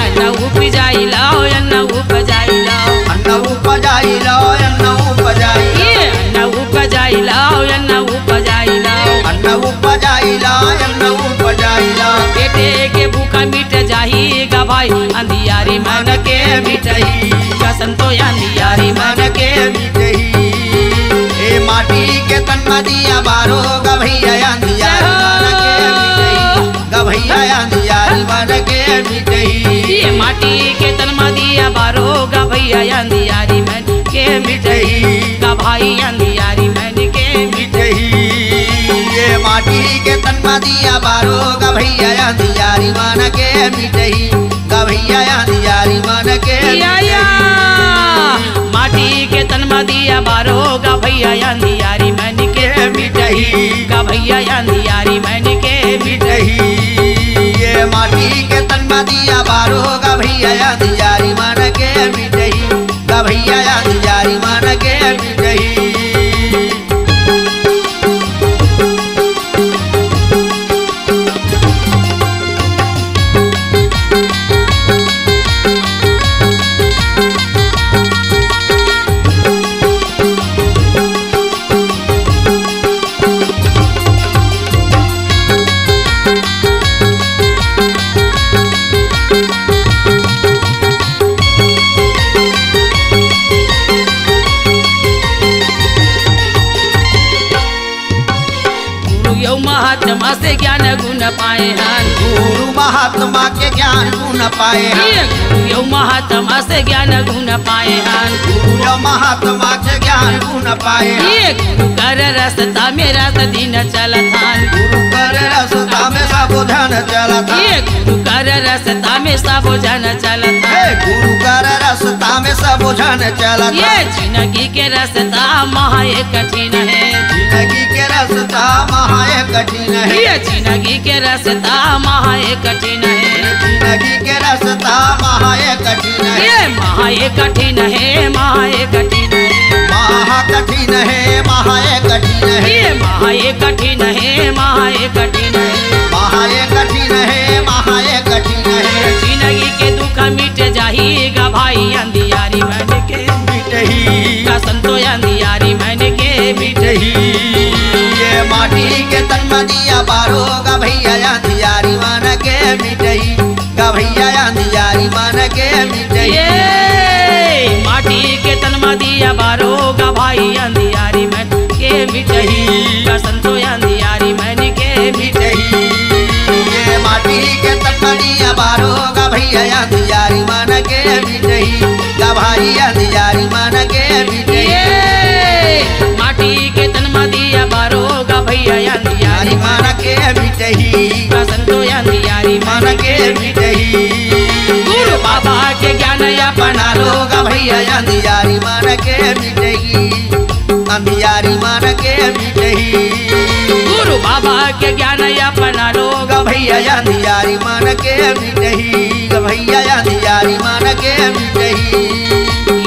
अन्न उपजाई लो अन्न उपजाई लो अन्न उपजाई लो अन्न उपजाई ये अन्न उपजाई लो अन्न उपजाई लो अन्न उपजाई लो अन्न उपजाई लो पेटे के भूखा मिट जाही गा भाई अंधियारी मन के मिटही कसंतो अंधियारी मन मन के मिटही ए माटी के तन में दिया बारोगा भैया अंधियारी मन के मिटही गा भैया अंधियारी मन के मिटही ये माटी के तन में दिया बारोगा भैया अंधियारी मन के मिटही गा भाई अंधियारी मन के मिटही ये माटी के तन में दिया बारोगा भैया अंधियारी मन के मिटही गा भैया अंधियारी मन के माटी के तन में दिया बारोगा भैया अंधियारी मन के मिटही गा भैया अंधियारी मन के मिटही ये माटी के तन में दिया बारोगा भैया अंधियारी मन के मिटही यो महात्मा से ज्ञान गुण पाए हन। गुरु महात्मा के ज्ञान गुण पाए हैं। गुरु यो महात्मा से ज्ञान गुण पाए हन। गुरु महात्मा के ज्ञान गुण पाए हैं। गुरु कर रसता मेरा दिन चलत हन। गुरु कर रसता में सब जन चलत है। गुरु कर रसता में सब जन चलत है। गुरु कर रसता में सब जन चलत ये जिंदगी के रसता महा कठिन है। जिंदगी के रसता महा कठिन है। ये जिंदगी के रसता महा कठिन है। जिंदगी के रसता महा कठिन है। ये महा कठिन है, महा कठिन है, महा कठिन है, महा कठिन है। ये महा कठिन है, महा कठिन है, महा कठिन है, महा कठिन है। जिंदगी के दुख मिट जाएगा भाई अंधियारी मन के मिटही का संतो अंधियारी मन के मिटही। ये माटी के तन में दिया बारोगा भैया अंधियारी मन के मिटही। गा भैया अंधियारी मन के मिटही। ये माटी के तन में दिया बारोगा भाई अंधियारी मन के मिटही का संतो अंधियारी मन के मिटही। ये माटी के तन में दिया बारोगा भैया अंधियारी मन के मिटही। गा भाई अंधियारी मन के मिटही। माटी के तन में दिया बारोगा भैया अंधियारी मन के मिटही। का संतो अंधियारी मन के मिटही। गुरु बाबा के ज्ञान अपना लोगा भैया अंधियारी मन के मिटही। अंधियारी मन के मिटही। गुरु बाबा के ज्ञान अपना लोग भैया अंधियारी मन के मिटही। भैया अंधियारी मन के मिटही।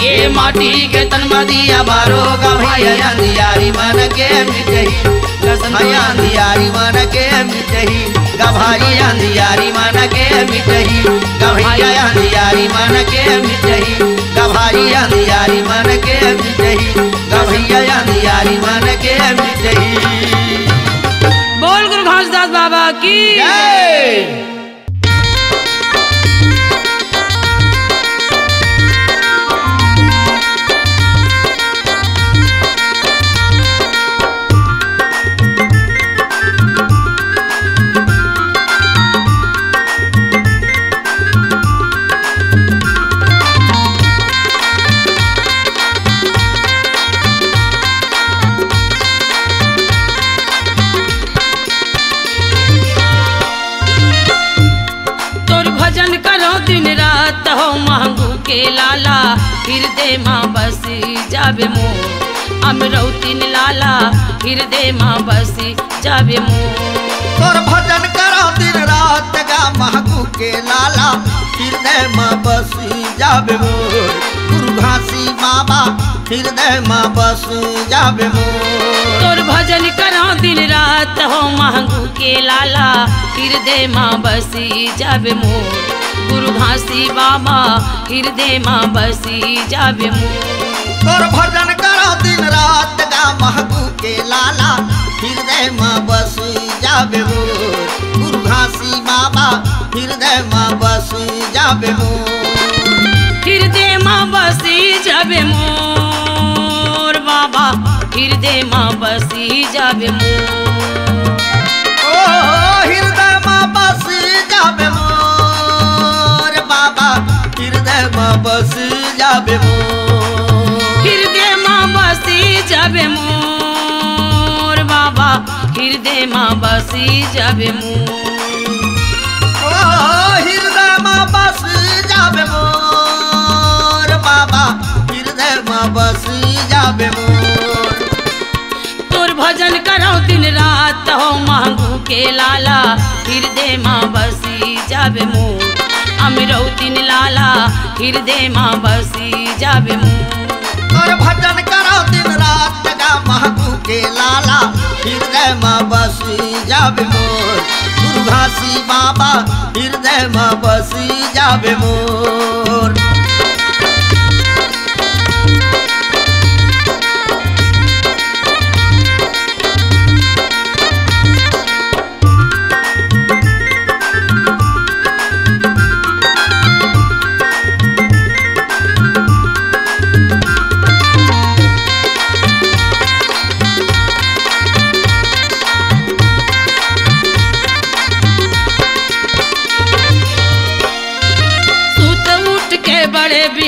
ये माटी के तन में दिया बारोगा भैया अंधियारी मन के मिटही। भैया अंधियारी मन के मिटही। भाई अंधियारी मन के मिटही। भैया अंधियारी मन के मिटही। भाई अंधियारी मन के मिटही। भैया अंधियारी मन के मिटही। बोल गुरु घासदास बाबा की जय। दिन रात हो मांगू के लाला हृदय माँ बसी जाबे मोर। अमरौती लाला हृदय माँ बसी जाबे मोर। तोर भजन करो दिन रात गा महगू के लाला हृदय माँ बसी जाबे मोर। गुरु घासी बाबा हृदय माँ बसी जाबे मोर। तोर भजन करो दिन रात हो मांगू के लाला हृदय माँ बसी जाबे मोर। गुरु घासी बाबा हृदय माँ बसी जाबे मोर। तोर भजन करो दिन रात गा महबू के लाला हृदय माँ बसी जाबे मोर। गुरु घासी बाबा हृदय माँ बसी जाबे मोर। हृदय माँ बसी जाबे मोर बाबा हृदय माँ बसी जाबे मोर। ओ हृदय माँ बसी जाबे मोर बाबा हृदय माँ बसी जाबे मोर। हृदय माँ बसी जाबे मोर बाबा हृदय माँ बसी जाबे मोर। ओ हृदय माँ बसी जाबे मोर बाबा हृदय माँ बसी जाबे मोर। तोर भजन करो दिन रात हो मांगू के लाला हृदय माँ बसी जाबे मोर। अमरौती लाला हृदय माँ बसी जाबे मोर। तोर भजन करो दिन रात गा महबू के लाला हृदय माँ बसी जाबे मोर। गुरु घासी बाबा हृदय माँ बसी जाबे मोर।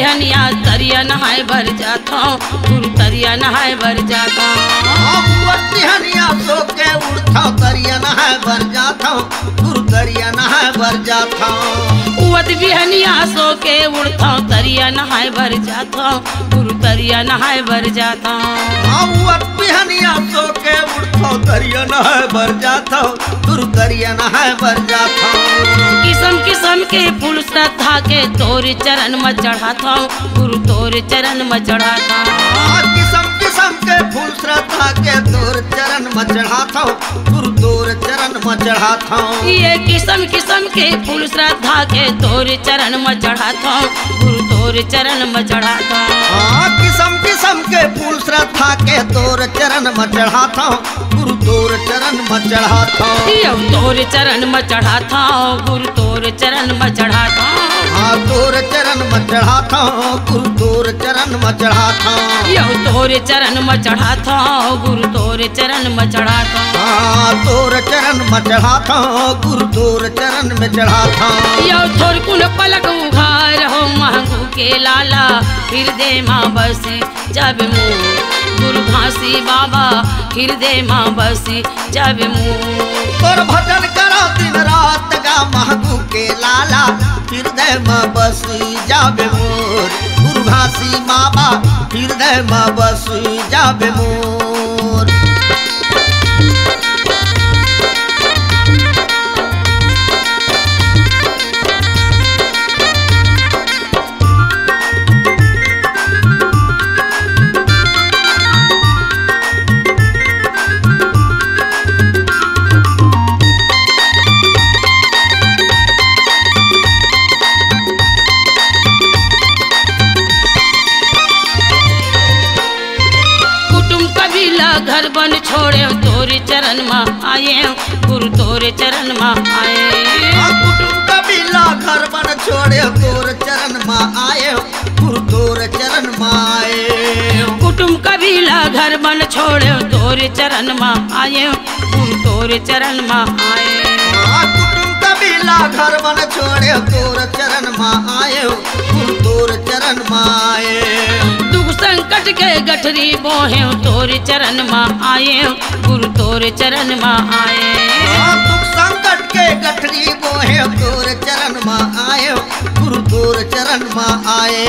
बिहनिया तरिया नहाए भर जाता गुरु तरिया नहाए भर जाता बिहनिया सो के उड़ता तरिया नहाए भर जाता गुरु तरिया नहाए भर जाता उवत बिहनिया सो के उड़ता तरिया नहाए भर जाता गुरु तरिया नहाए भर जाता बिहनिया सो के उड़ता तरिया नहाए भर जाता गुरु तरिया नहाए भर जाता किस्म किस्म के फूल श्रद्धा के तोर चरण में चढ़ाता गुरु तोर चरण में चढ़ाता किस्म किस्म के फूल श्रद्धा के तोर चरण में चढ़ाता गुरु तोर चरण में चढ़ाता ये किस्म किस्म के फूल श्रद्धा के तोर चरण में चढ़ाता गुरु तोर चरण में चढ़ाता किस्म किस्म के फूल श्रद्धा के तोर चरण में चढ़ाता गुरु तोर चरण में चढ़ाता तोर चरण में चढ़ाता गुरु तोर चरण में चढ़ाता तोर चरण में चढ़ाता गुरु तोर चरण में चढ़ाता तोर चरण में चढ़ाता गुरु तोर चरण में चढ़ाता तोर चरण में चढ़ाता गुरु तोर चरण में चढ़ाता थोर कुल पलक उघार हो महंगू के लाला हृदय माँ बसी जब मोर गुरु घासी बाबा हृदय माँ बसी जब मोर तोर भजन करो दिन रात गा महंगू के लाला हृदय में बसी जाबे मोर गुरु घासी बाबा हृदय में बसी जाबे मोर घर बन छोड़े तोरे चरण में आए गुरु तोरे चरण में आए कुटुंब कबीला घर बन छोड़े तोर चरण में आए गुरु तोर चरण में आए कुटुंब कबीला घर बन छोड़े तोरे चरण में आए गुरु तोरे चरण में आए कुटुंब कबीला घर बन छोड़े तोर चरण में आए गुरु तोर चरण में आए संकट के गठरी बोहे तोर चरण में आए गुरु तोर चरण में आए दुख संकट के गठरी बोहे तोर चरण में आए गुरु तोर चरण में आए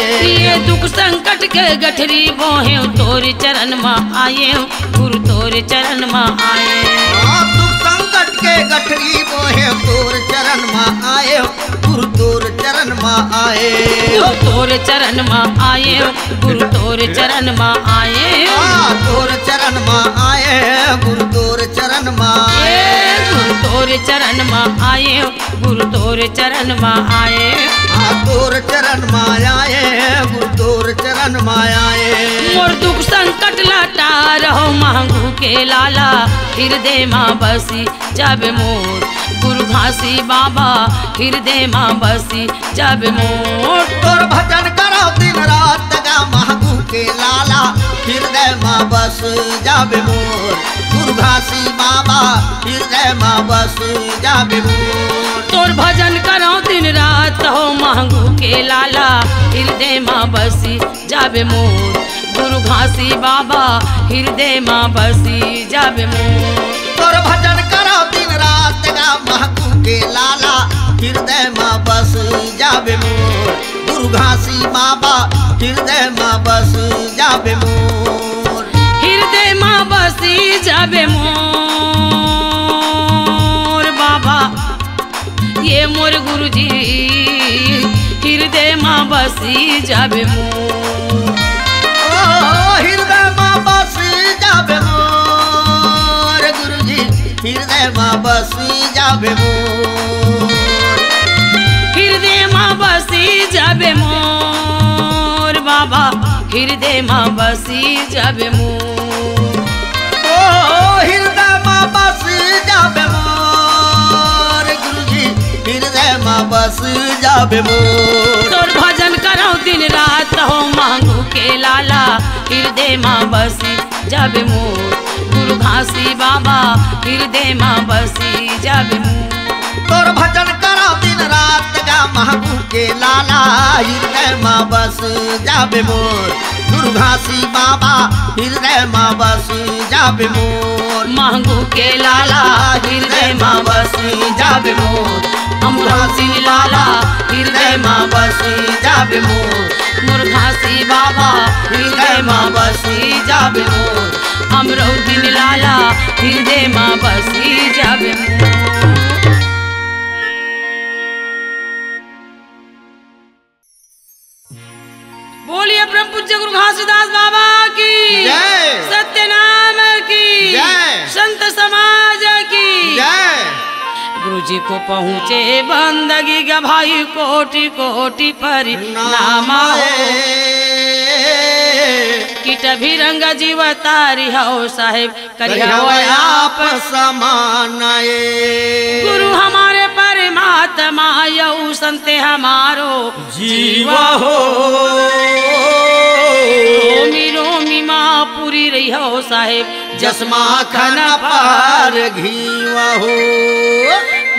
ये दुख संकट के गठरी बोहे तोर चरण में आए गुरु तोर चरण में आए दुख संकट के गठरी बोहे तोर चरण में आए गुरु तोर चरण में आए तोर चरण में आए गुरु तोर चरण में आए तोर चरण में आए गुरु तोर चरण में आए गुरु तोर चरण में आए गुरु तोर चरण में आए तोर चरण में आए गुरु तोर चरण में आए मोर दुख संकट लाटा रहो महंगू के लाला हृदय माँ बसी जब मोर गुरु घासी बाबा हृदय माँ बसी जब मोर तोर भजन करो दिन रात गा महंगू के लाला हृदय माँ बस जाबे मोर गुरु घासी बाबा हृदय माँ बस जाबे मोर तोर भजन करो दिन रात हो महंगू के लाला हृदय माँ बसी जाबे मोर गुरु घासी बाबा हृदय माँ बसी जाबे मोर तोर भजन करो दिन रात गा महंगू के लाला हृदय माँ बस जाबे मोर गुरु घासी बाबा हृदय माँ बस जाबे मोर हृदय माँ बसी जाबे मोर बाबा ये मोर गुरुजी हृदय माँ बसी जाबे मोर हृदय माँ बस जाबे मोर गुरुजी हृदय माँ बस जाबे मोर हृदय माँ बसी जाबे मोर बाबा हृदय माँ बसी जाबे मोर हृदय माँ बस जाबे मोर गुरुजी हृदय माँ बस जाबे मोर तोर भजन करो दिन रात हो मांगू के लाला हृदय माँ बसी जाबे मोर गुरु घासी बाबा हृदय माँ बसी जाबे मोर तोर भजन करो दिन रात गा महबू के लाला हृदय में बस जाबे मोर दुर्घासी बाबा हृदय में बस जाबे मोर महंगू के लाला हृदय में बस जाबे मोर दुर्घासी लाला हृदय में बस जाबे मोर मुर्घासी बाबा हृदय में बसी जाबे मोर अमरौदी लाला हृदय में बसी जाबे मोर। बोलिए परम पूज्य गुरु घासीदास बाबा की जय, सत्य नाम की जय, संत समाज की जय। गुरु जी को पहुँचे बंदगी का भाई कोटि कोटि पर नामा किट भी रंग जीव तारी हो साहेब करिया आप समान गुरु हमारे परमात्मा यऊ संत हमारो जीव हो रोमी रोमी माँ पूरी रही हो साहेब जसमा खन पर घीव हो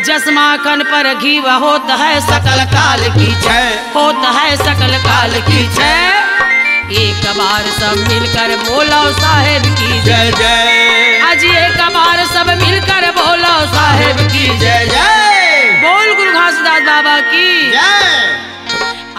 जसमा खन पर घी होता है सकल काल की छय होता है सकल काल की छय एक बार सब मिलकर बोलो साहेब की जय जय आज एक बार सब मिलकर बोलो साहेब की जय जय बोल गुरु घासीदास बाबा की जय।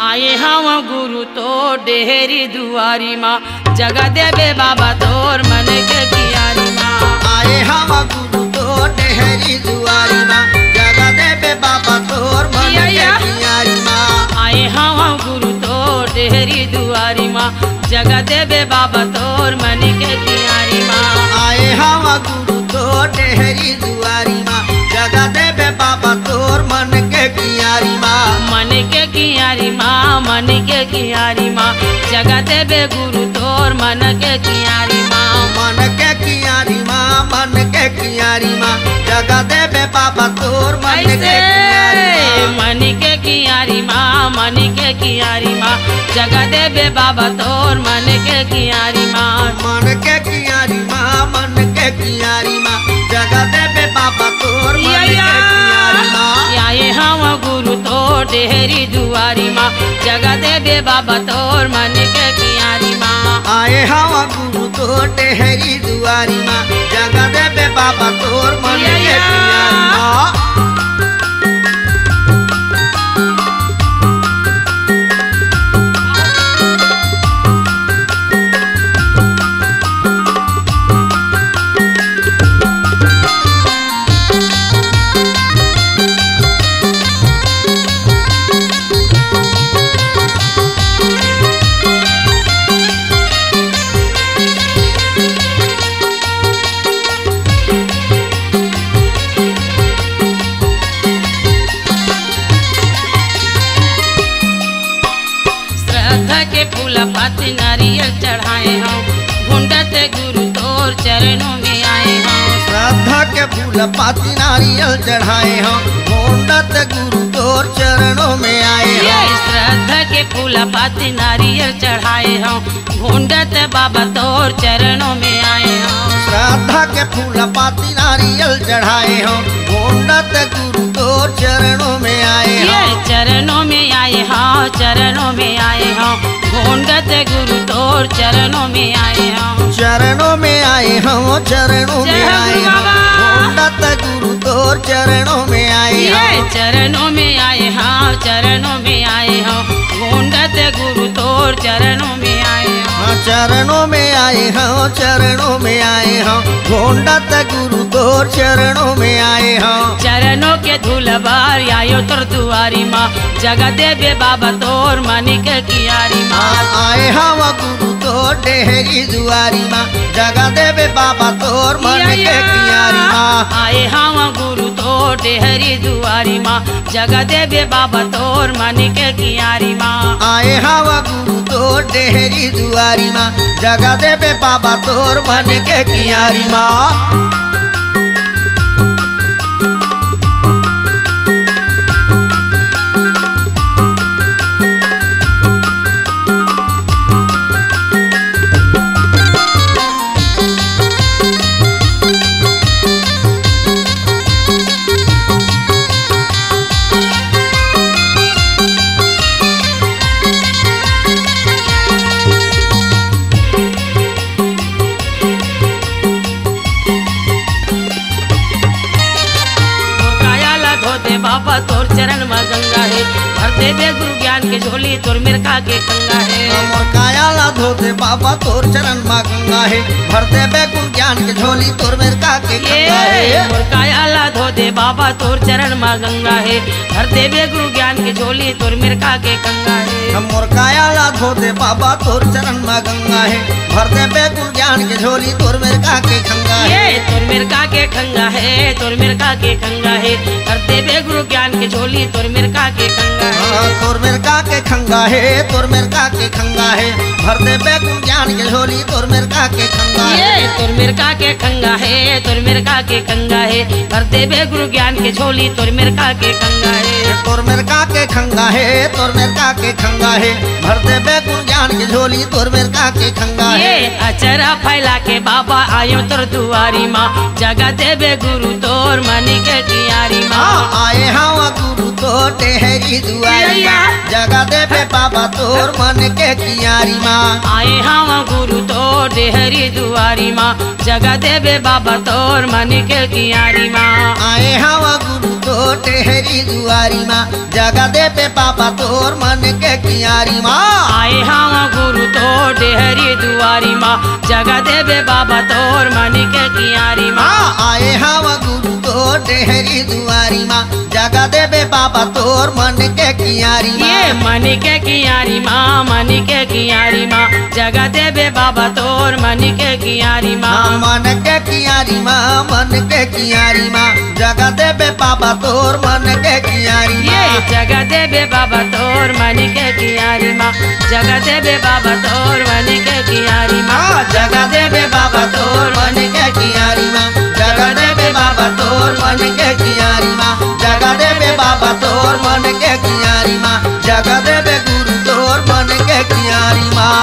आए हम गुरु तो डेहरी दुआरी माँ जगह देवे बाबा तोर मन के कियारी माँ आए हम गुरु तो डेहरी दुआरी माँ जगह देवे बाबा तोर मन के कियारी माँ आए हम गुरु तो डेहरी दुआरी माँ जगह देवे बाबा तोर मन के कियारी माँ आए हम गुरु तो डेहरी दुआरी माँ जगह देवे बाबा तोर मन के कियारी माँ मन के कियारी माँ मन के कियारी माँ जगह देवे गुरु तोर मन के कियारी माँ मन के कियारी माँ मन के कियारी माँ जगह देवे बाबा तोर मन के कियारी माँ मन के कियारी माँ मन के कियारी माँ जगह देवे बाबा तोर मन के कियारी माँ मन के कियारी माँ मन के कियारी माँ जगह देवे बाबा तोर मन के कियारी माँ आए हम गुरु तो डेहरी दुआरी माँ जगह देवे बाबा तोर मन के कियारी माँ आए हम गुरु तो डेहरी दुआरी माँ जगह देवे बाबा तोर मन के कियारी माँ पाती नारियल चढ़ाए हम घुंडत गुरु तोर चरणों में आए हम श्रद्धा के फूल पाती नारियल चढ़ाए हम घुंडत गुरु तोर चरणों में आए हम श्रद्धा के फूल पाती नारियल चढ़ाए हम घुंडत बाबा तोर चरणों में आए हम श्रद्धा के फूल पाती नारियल चढ़ाए हम घुंडत गुरु तोर चरणों में आए हम चरणों में आए हाँ चरणों में आए हम घुंडत गुरु तोर चरणों में आए हम चरणों में आए हम चरणों में आए हम घुंडत गुरु तोर चरणों में आए हम चरणों में आए हाँ चरणों में आए हम घुंडत गुरु तोर चरणों में आए हम चरणों में आए हम चरणों में आए हम घुंडत गुरु तोर चरणों में आए हम चरणों के धूल बार आयो तोर दुआरी माँ जगह देवे बाबा तोर मन के कियारी माँ आए हम गुरु तोर डेहरी दुआरी माँ जगह देवे बाबा तोर मन के कियारी माँ आए हम गुरु तोर डेहरी दुआरी माँ जगह देवे बाबा तोर मन के कियारी माँ आए हम गुरु तोर डेहरी दुआरी माँ जगह देवे बाबा तोर मन के कियारी माँ बाबा तोर चरण में गंगा है, भर देवे गुरु ज्ञान के झोली तोर मिर्का के खंगा है। मोर काया ला धो दे बाबा तोर चरण में गंगा है, भर देवे गुरु ज्ञान के झोली तोर मिर्का के खंगा है। मोर काया ला धो दे बाबा तोर चरण में गंगा है, भर देवे गुरु ज्ञान के झोली तोर मिर्का के खंगा है। मोर काया ला धो दे बाबा तोर चरण में गंगा है, भर देवे गुरु ज्ञान के झोली तोर मिर्का के खंगा है। तोर मिर्का के खंगा है, तोर मिर्का के खंगा है, भर देवे गुरु ज्ञान के झोली तोर मिर्का के खंगा है। तोर मिर्का के खंगा है, तोर मिर्का के खंगा है, भर देवे गुरु ज्ञान के झोली तोर मिर्का के खंगा है। तोर मिर्का के खंगा है, तोर मिर्का के खंगा है, भर देवे गुरु ज्ञान के झोली तोर मिर्का के खंगा है। तोर मिर्का के खंगा है, तोर मिर्का के खंगा है, भर देवे गुरु ज्ञान के झोली तोर मिर्का के खंगा है। अचरा फैला के बाबा आयो तोर दुआरी माँ, जगा देवे गुरु तोर मनी के कियारी माँ। आए हवा गुरु तो टेहरी दुआरी माँ, जगा देवे बाबा तोर मन के कियारी माँ। आए हवा गुरु तोर डेहरी दुआरी माँ, जगा देवे बाबा तोर मन के कियारी माँ। आए हवा गुरु तो टेहरी दुआरी माँ, जगा देवे बाबा तोर मन के कियारी माँ। आए हवा गुरु तोर डेहरी दुआरी माँ, जगा देवे बाबा तोर मन के कियारी माँ। आए हवा गुरु तो टेहरी दुआरी माँ, जगा देवे बाबा तोर मन के कियारी माँ। ये मन के कियारी माँ, मन के कियारी माँ, जगा देवे बाबा तोर मन के कियारी माँ। मन के कियारी माँ, मन के कियारी माँ, जगा देवे बाबा तोर मन के कियारी माँ। ये जगा देवे बाबा तोर मन के कियारी माँ, जगा देवे बाबा तोर मन के कियारी माँ। जगा देवे बाबा तोर मन के कियारी माँ, जगा देवे बाबा तोर मन के कियारी माँ, जगा देवे बाबा तोर मन के कियारी माँ, जगा देवे गुरु तोर मन के कियारी माँ।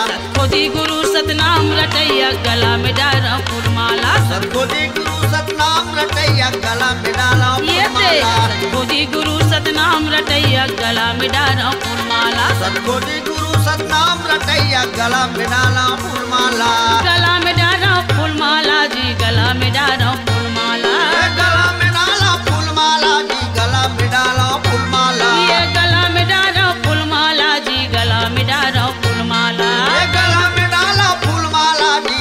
सतखोजी गुरु सतनाम रटैया गला में डाला फूलमाला। सतखोजी गुरु सतनाम रटैया गला में डाला फूलमाला। सतखोजी गुरु सतनाम रटैया गला में डाला फूलमाला। सतखोजी गुरु सतनाम रटैया गला में डाला फूलमाला। गला में डाला फूलमाला जी, गला में डाला फूलमाला। गला में डाला फूलमाला जी, गला में डाला फूलमाला। ये गला में डाला फूलमाला जी, गला में डाला फूलमाला। गला में डाला फूलमाला जी,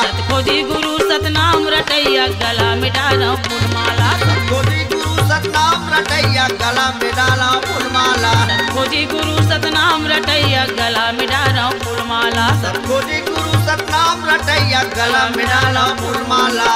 सतखोजी गुरु सतनाम रटैया गला में डाला फूलमाला। सतखोजी गुरु सतनाम रटैया गला में डाला फूलमाला। सतखोजी गुरु सतनाम रटैया गला में डाला फूलमाला। सतखोजी गुरु सतनाम रटैया गला में डाला फूलमाला।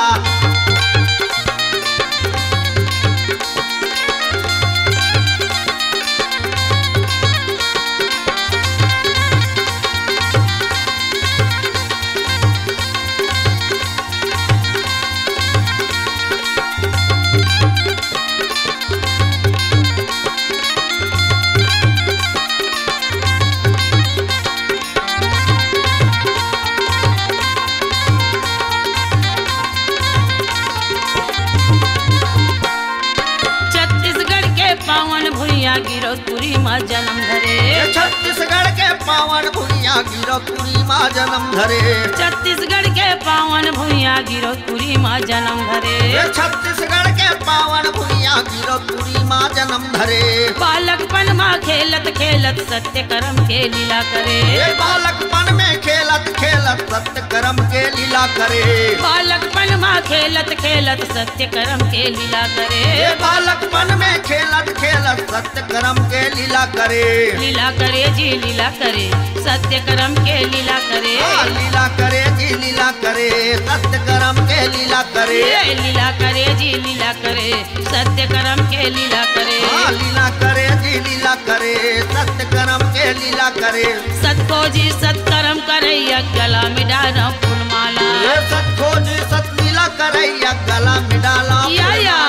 गिरौतपुरी माँ जन्म धरे। छत्तीसगढ़ के पावन भुइया गिरौतपुरी माँ जन्म धरे। छत्तीसगढ़ के पावन भुइया गिरौतपुरी माँ जन्म धरे। छत्तीसगढ़ के पावन भुइया गिरौतपुरी माँ जन्म धरे। बालकपन माँ खेलत खेलत सत्य कर्म के लीला करे। बालकपन में खेलत खेलत सत्य कर्म के लीला करे। बालकपन माँ खेलत खेलत सत्य कर्म के लीला करे। बालकपन में खेलत खेलत सत्य कर्म के लीला करे। लीला करे जी जी लीला करे, सत्य कर्म के लीला करे। लीला करे जी लीला करे, सत्य कर्म के लीला करे। लीला करे जी लीला करे, सत्य कर्म के लीला करे। लीला करे जी लीला करे, सत्य कर्म के लीला करे। सत को जी सत्कर्म करैया गला में डाला फूलमाला। सत को जी सत लीला करैया गला में डाला या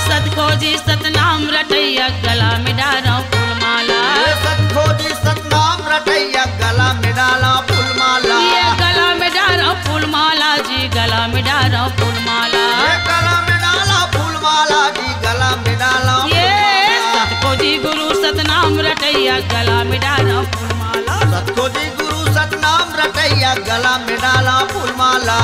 सत को जी सतनाम रटैया गला में डाला फूलमाला। सत को जी सतनाम रटैया गला में डाला फूलमाला। ये गला में डाला फूलमाला जी, गला में डाला फूलमाला। गला में डाला फूलमाला जी, गला में डाला। ये सत को जी गुरु सतनाम रटैया गला में डाला फूलमाला। सत को जी गुरु सतनाम रटैया गला में डाला फूलमाला।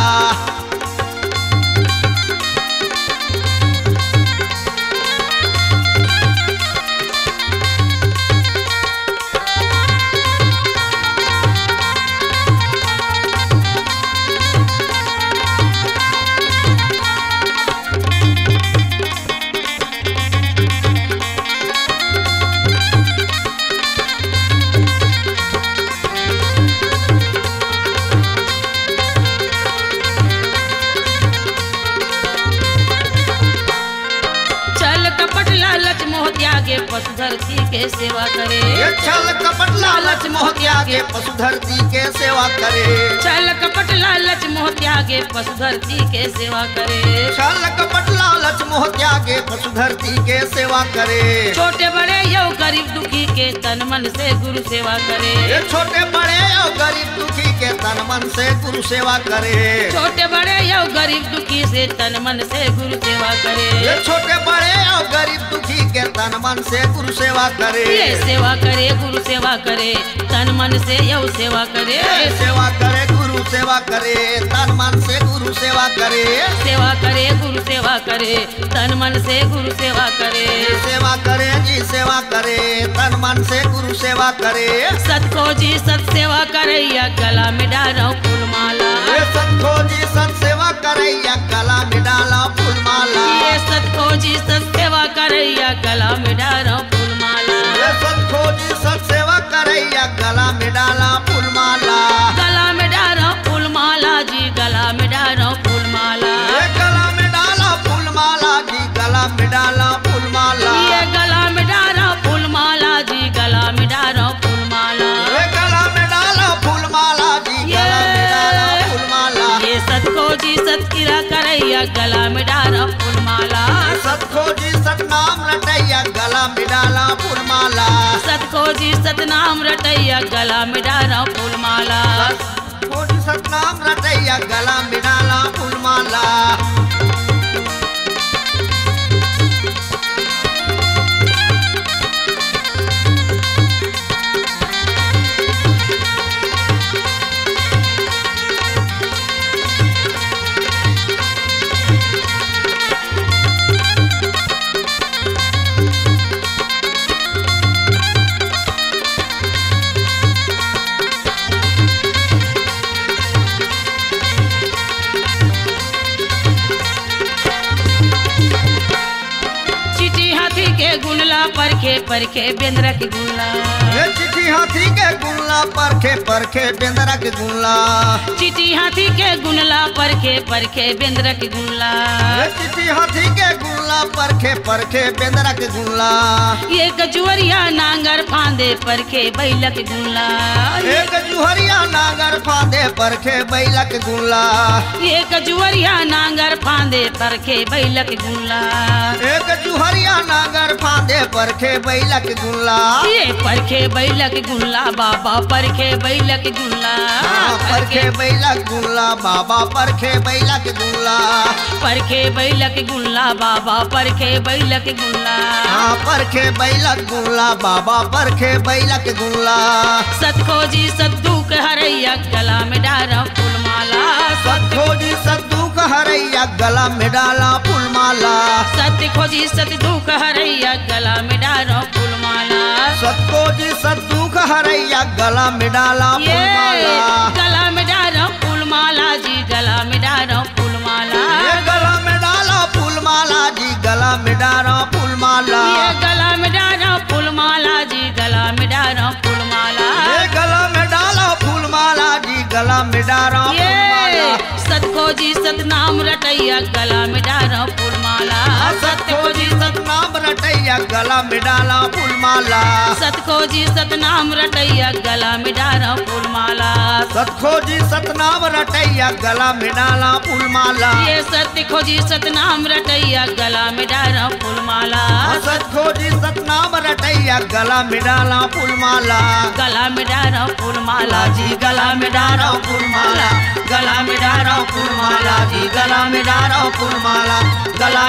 पशु धरती के सेवा करे। छल कपट लालच मोह त्यागे पशु धरती के सेवा करे। छल कपट लालच मोह त्यागे पशु धरती के सेवा करे। छल कपट लालच मोह त्यागे पशु धरती के सेवा करे। छोटे बड़े यो गरीब दुखी के तन मन से गुरु सेवा करे। छोटे बड़े यो गरीब दुखी के तन मन से गुरु सेवा करे। छोटे बड़े यो गरीब दुखी से तन मन से गुरु सेवा करे। छोटे बड़े यो गरीब दुखी के तन मन से गुरु सेवा करे। ये सेवा करे गुरु सेवा करे, तन मन से यो सेवा करे। सेवा करे गुरु सेवा करे, तन मन से गुरु सेवा करे। सेवा करे गुरु सेवा करे, तन मन से गुरु सेवा करे। सेवा करे जी सेवा करे, तन मन से गुरु सेवा करे। सत को जी सत सेवा करैया गला में डाला फूलमाला। सत को जी सत सेवा करैया गला में डाला फूलमाला। ये सत को जी सत सेवा करैया गला में डाला फूलमाला। सत को जी सत सेवा करैया गला में डाला फूलमाला। गला में डाला फूलमाला जी, गला में डाला फूलमाला। गला में डाला फूलमाला जी, गला में डाला फूलमाला। ये गला में डाला फूलमाला जी, गला में डाला फूलमाला। गला में डाला फूलमाला जी, गला में डाला फूलमाला। ये सत को जी सत किरा करैया गला में डाला फूलमाला। सत को जी सतनाम रटैया गला में डाला फूलमाला। सत को जी सतनाम रटैया गला में डाला फूलमाला। सत को जी सतनाम रटैया गला में डाला फूलमाला। गुनला परखे परखे बेंदरा के गुनला। चिट्ठी हाथी के गुनला परखे परखे बेंदरा के गुनला। चिट्ठी हाथी के गुनला परखे परखे बेंदरा के गुनला। चिट्ठी हाथी के गुनला परखे परखे बेंदरा के गुनला। एक जुहरिया नांगर फांदे परखे बैला के गुनला। एक जुहरिया नांगर फांदे परखे बैला के गुनला। एक जुहरिया नांगर फांदे परखे बैला के गुनला। एक जुहरिया नांगर फांदे परखे बैला के गुनला। ये परखे बैला के गुनला बाबा परखे बैला के गुनला। परखे बैला के गुनला बाबा परखे बैला के गुनला। परखे बैला के गुनला बाबा परखे बैला के गुनला। परखे बैला के गुनला बाबा परखे बैला के गुनला। सत खोजी सत दुख हरैया गला में डाला फूलमाला। सत खोजी सत दुख हरैया गला में डाला फूलमाला। सत खोजी सत दुख हरैया गला में डाला फूलमाला। सत खोजी सत दुख हरैया गला में डाला फूलमाला। गला में डाला फूलमाला जी, गला में डाला फूलमाला। गला में डाला फूलमाला जी, गला में डाला फूलमाला। गला में डाला फूलमाला जी, गला में डाला फूलमाला। सतनाम रटैया गला में डालो फूलमाला। सतखोजी सतनाम रटैया गला में डाला फूलमाला। सतखोजी सतनाम रटैया गला में डालो फूलमाला। सतखोजी सतनाम रटैया गला में डाला फूलमाला। ये सत्य खोजी सतनाम रटैया गला में डालो फूलमाला। सतखोजी सतनाम रटैया गला में डाला फूलमाला। गला में डालो फूलमाला जी गला में डालो फूलमाला। गला में डालो फूलमाला जी गला में डालो फूलमाला। गला